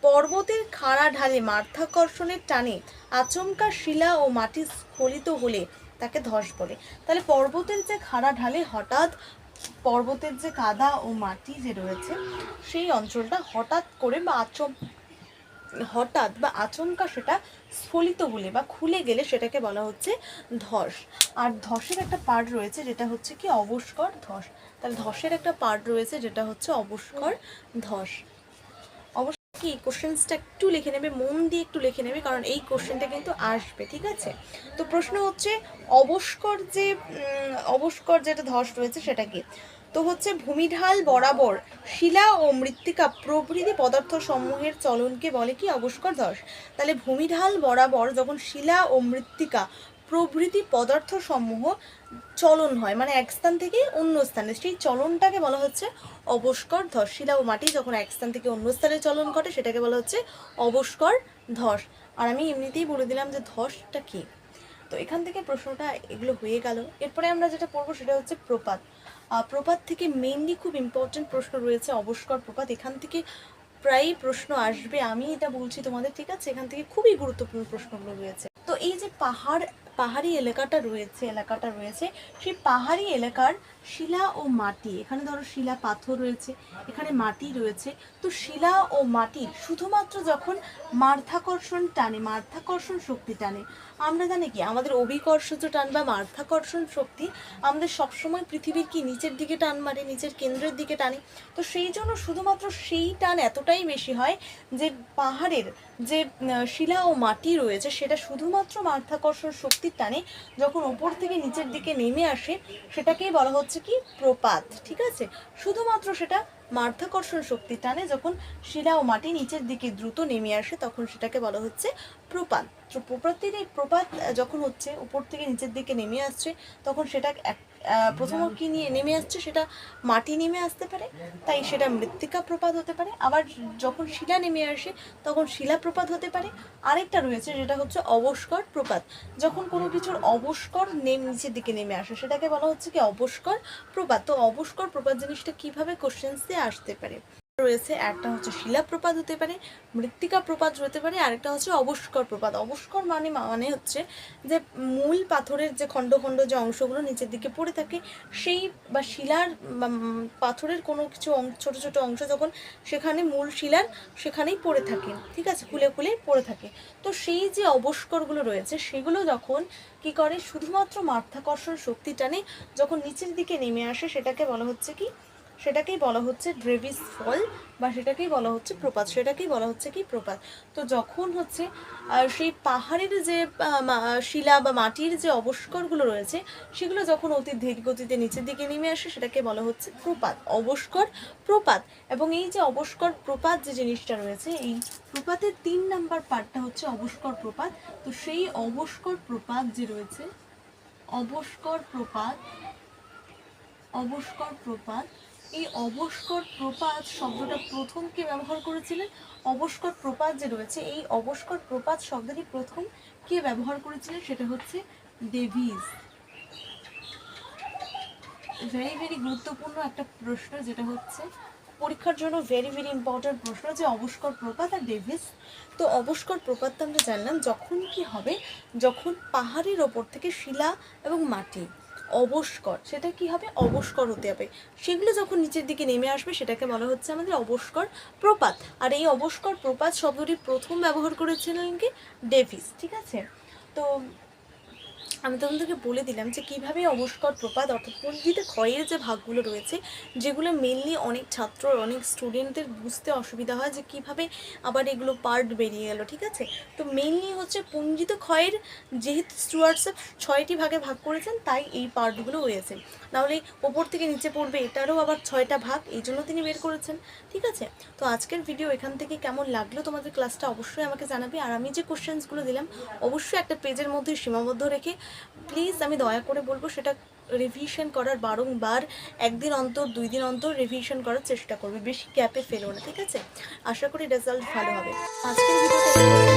পর্বতের খাড়া ঢালে মাধ্যাকর্ষণের টানে আচমকা শিলা ও মাটি স্খলিত হলে তাকে ধস বলে। তাহলে পর্বতের যে খাড়া ঢালে হঠাৎ পর্বতের যে কাদা ও মাটি যে রয়েছে সেই অঞ্চলটা হঠাৎ করে বা আচমকা সেটা স্ফলিত হলে বা খুলে গেলে সেটাকে বলা হচ্ছে ধস। আর ধসের একটা পার্ট রয়েছে যেটা হচ্ছে কি অবস্কর ধস। তাহলে ধসের একটা পার্ট রয়েছে যেটা হচ্ছে অবস্কর ধস। অবশ্যই কি কোশ্চেন্সটা একটু লিখে নেবে, মন দিয়ে একটু লিখে নেবে, কারণ এই কোশ্চেনটা কিন্তু আসবে, ঠিক আছে। তো প্রশ্ন হচ্ছে অবস্কর যেটা ধস রয়েছে সেটা কি। তো হচ্ছে ভূমিঢাল বরাবর শিলা ও মৃত্তিকা প্রভৃতি পদার্থ সমূহের চলনকে বলে কি অবস্কর ধস। তাহলে ভূমিঢাল বরাবর যখন শিলা ও মৃত্তিকা প্রভৃতি পদার্থ সমূহ চলন হয়, মানে এক স্থান থেকে অন্য স্থানে, সেই চলনটাকে বলা হচ্ছে অবস্কর ধস। শিলা ও মাটি যখন এক স্থান থেকে অন্য স্থানে চলন ঘটে সেটাকে বলা হচ্ছে অবস্কর ধস। আর আমি এমনিতেই বলে দিলাম যে ধসটা কি। তো এখান থেকে প্রশ্নটা এগুলো হয়ে গেল। এরপরে আমরা যেটা পড়বো সেটা হচ্ছে প্রপাত। প্রপাত থেকে মেইনলি খুব ইম্পর্টেন্ট প্রশ্ন রয়েছে অবস্কর প্রপাত। এখান থেকে প্রায় প্রশ্ন আসবে, আমি এটা বলছি তোমাদের, ঠিক আছে। এখান থেকে খুবই গুরুত্বপূর্ণ প্রশ্নগুলো রয়েছে। তো এই যে পাহাড়ি এলাকাটা রয়েছে সেই পাহাড়ি এলাকার শিলা ও মাটি, এখানে ধরো শিলা পাথর রয়েছে, এখানে মাটি রয়েছে। তো শিলা ও মাটির শুধুমাত্র যখন মাধ্যাকর্ষণ শক্তি টানে, আমরা জানি কি আমাদের অভিকর্ষজ টান বা মাধ্যাকর্ষণ শক্তি আমাদের সবসময় পৃথিবীর কি নিচের দিকে টান মারে, নিচের কেন্দ্রের দিকে টানে। তো সেই জন্য শুধুমাত্র সেই টান এতটাই বেশি হয় যে পাহাড়ের যে শিলা ও মাটি রয়েছে সেটা শুধুমাত্র মাধ্যাকর্ষণ শক্তির টানে যখন ওপর থেকে নিচের দিকে নেমে আসে সেটাকেই বলা হচ্ছে কি প্রপাত, ঠিক আছে। শুধুমাত্র সেটা মাধ্যাকর্ষণ শক্তির টানে যখন শিলা ও মাটি নিচের দিকে দ্রুত নেমে আসে তখন সেটাকে বলা হচ্ছে প্রপাত। তো প্রপাত যখন হচ্ছে উপর থেকে নিচের দিকে নেমে আসছে তখন সেটা প্রথম কি নিয়ে নেমে আসছে, সেটা মাটি নেমে আসতে পারে, তাই সেটা মৃত্তিকা প্রপাত হতে পারে। আবার যখন শিলা নেমে আসে তখন শিলা প্রপাত হতে পারে। আরেকটা রয়েছে যেটা হচ্ছে অবস্কর প্রপাত, যখন কোনো কিছুর অবস্কর নিচের দিকে নেমে আসে সেটাকে বলা হচ্ছে কি অবস্কর প্রপাত। তো অবস্কর প্রপাত জিনিসটা কিভাবে কোশ্চেন্সে আসতে পারে রয়েছে, একটা হচ্ছে শিলা প্রপাত হতে পারে, মৃত্তিকা প্রপাত হতে পারে, আরেকটা হচ্ছে অবস্কর প্রপাত। অবস্কর মানে হচ্ছে যে মূল পাথরের যে খণ্ড খণ্ড যে অংশগুলো নিচের দিকে পড়ে থাকে সেই বা শিলার পাথরের কোনো কিছু ছোট ছোট অংশ যখন সেখানে মূল শিলার সেখানেই পড়ে থাকে, ঠিক আছে, খুলে খুলে পড়ে থাকে। তো সেই যে অবস্করগুলো রয়েছে সেগুলো যখন কি করে শুধুমাত্র মাধ্যাকর্ষণ শক্তি টানে যখন নিচের দিকে নেমে আসে সেটাকে বলা হচ্ছে কি, সেটাকেই বলা হচ্ছে ড্রেভিস ফল বা সেটাকেই বলা হচ্ছে প্রপাত, সেটাকেই বলা হচ্ছে কি প্রপাত। তো যখন হচ্ছে সেই পাহাড়ের যে শিলা বা মাটির যে অবস্করগুলো রয়েছে সেগুলো যখন অতি ধীর গতিতে নিচের দিকে নেমে আসে সেটাকে বলা হচ্ছে প্রপাত, অবস্কর প্রপাত। এবং এই যে অবস্কর প্রপাত যে জিনিসটা রয়েছে, এই প্রপাতের 3 নাম্বার পার্টটা হচ্ছে অবস্কর প্রপাত। তো সেই অবস্কর প্রপাত যে রয়েছে, অবস্কর প্রপাত এই অবস্কর প্রপাত শব্দটা প্রথম কে ব্যবহার করেছিলেন, অবস্কর প্রপাত যে রয়েছে এই অবস্কর প্রপাত শব্দটি প্রথম কে ব্যবহার করেছিলেন সেটা হচ্ছে ডেভিস। ভেরি গুরুত্বপূর্ণ একটা প্রশ্ন, যেটা হচ্ছে পরীক্ষার জন্য ভেরি ইম্পর্টেন্ট প্রশ্ন, যে অবস্কর প্রপাত আর ডেভিস। তো অবস্কর প্রপাতটা আমরা জানলাম যখন কি হবে, যখন পাহাড়ের ওপর থেকে শিলা এবং মাটি অবস্কর, সেটা কি হবে অবস্কর হতে হবে, সেগুলো যখন নিচের দিকে নেমে আসবে সেটাকে বলা হচ্ছে আমাদের অবস্কর প্রপাত। আর এই অবস্কর প্রপাত শব্দটি প্রথম ব্যবহার করেছিলেন কি ডেভিস, ঠিক আছে। তো আমি তোমাদেরকে বলে দিলাম যে কীভাবে অবস্কর প্রপাত অর্থাৎ পঞ্জিতে ক্ষয়ের যে ভাগগুলো রয়েছে, যেগুলো মেনলি অনেক ছাত্র অনেক স্টুডেন্টদের বুঝতে অসুবিধা হয় যে কীভাবে আবার এগুলো পার্ট বেরিয়ে গেল, ঠিক আছে। তো মেনলি হচ্ছে পঞ্জিত ক্ষয়ের, যেহেতু স্টুয়ার্টসেপ 6টি ভাগে ভাগ করেছেন তাই এই পার্টগুলো হয়েছে, নাহলে ওপর থেকে নিচে পড়বে এটারও আবার 6টা ভাগ, এই জন্য তিনি বের করেছেন, ঠিক আছে। তো আজকের ভিডিও এখান থেকে কেমন লাগলো তোমাদের ক্লাসটা অবশ্যই আমাকে জানাবে। আর আমি যে কোশ্চেন্সগুলো দিলাম অবশ্যই একটা পেজের মধ্যে সীমাবদ্ধ রেখে প্লিজ আমি দয়া করে বলবো সেটা রিভিশন করার, বারংবার একদিন অন্তর 2 দিন অন্তর রিভিশন করার চেষ্টা করবে, বেশি গ্যাপে ফেলো না, ঠিক আছে। আশা করি রেজাল্ট ভালো হবে। আজকের ভিডিওটা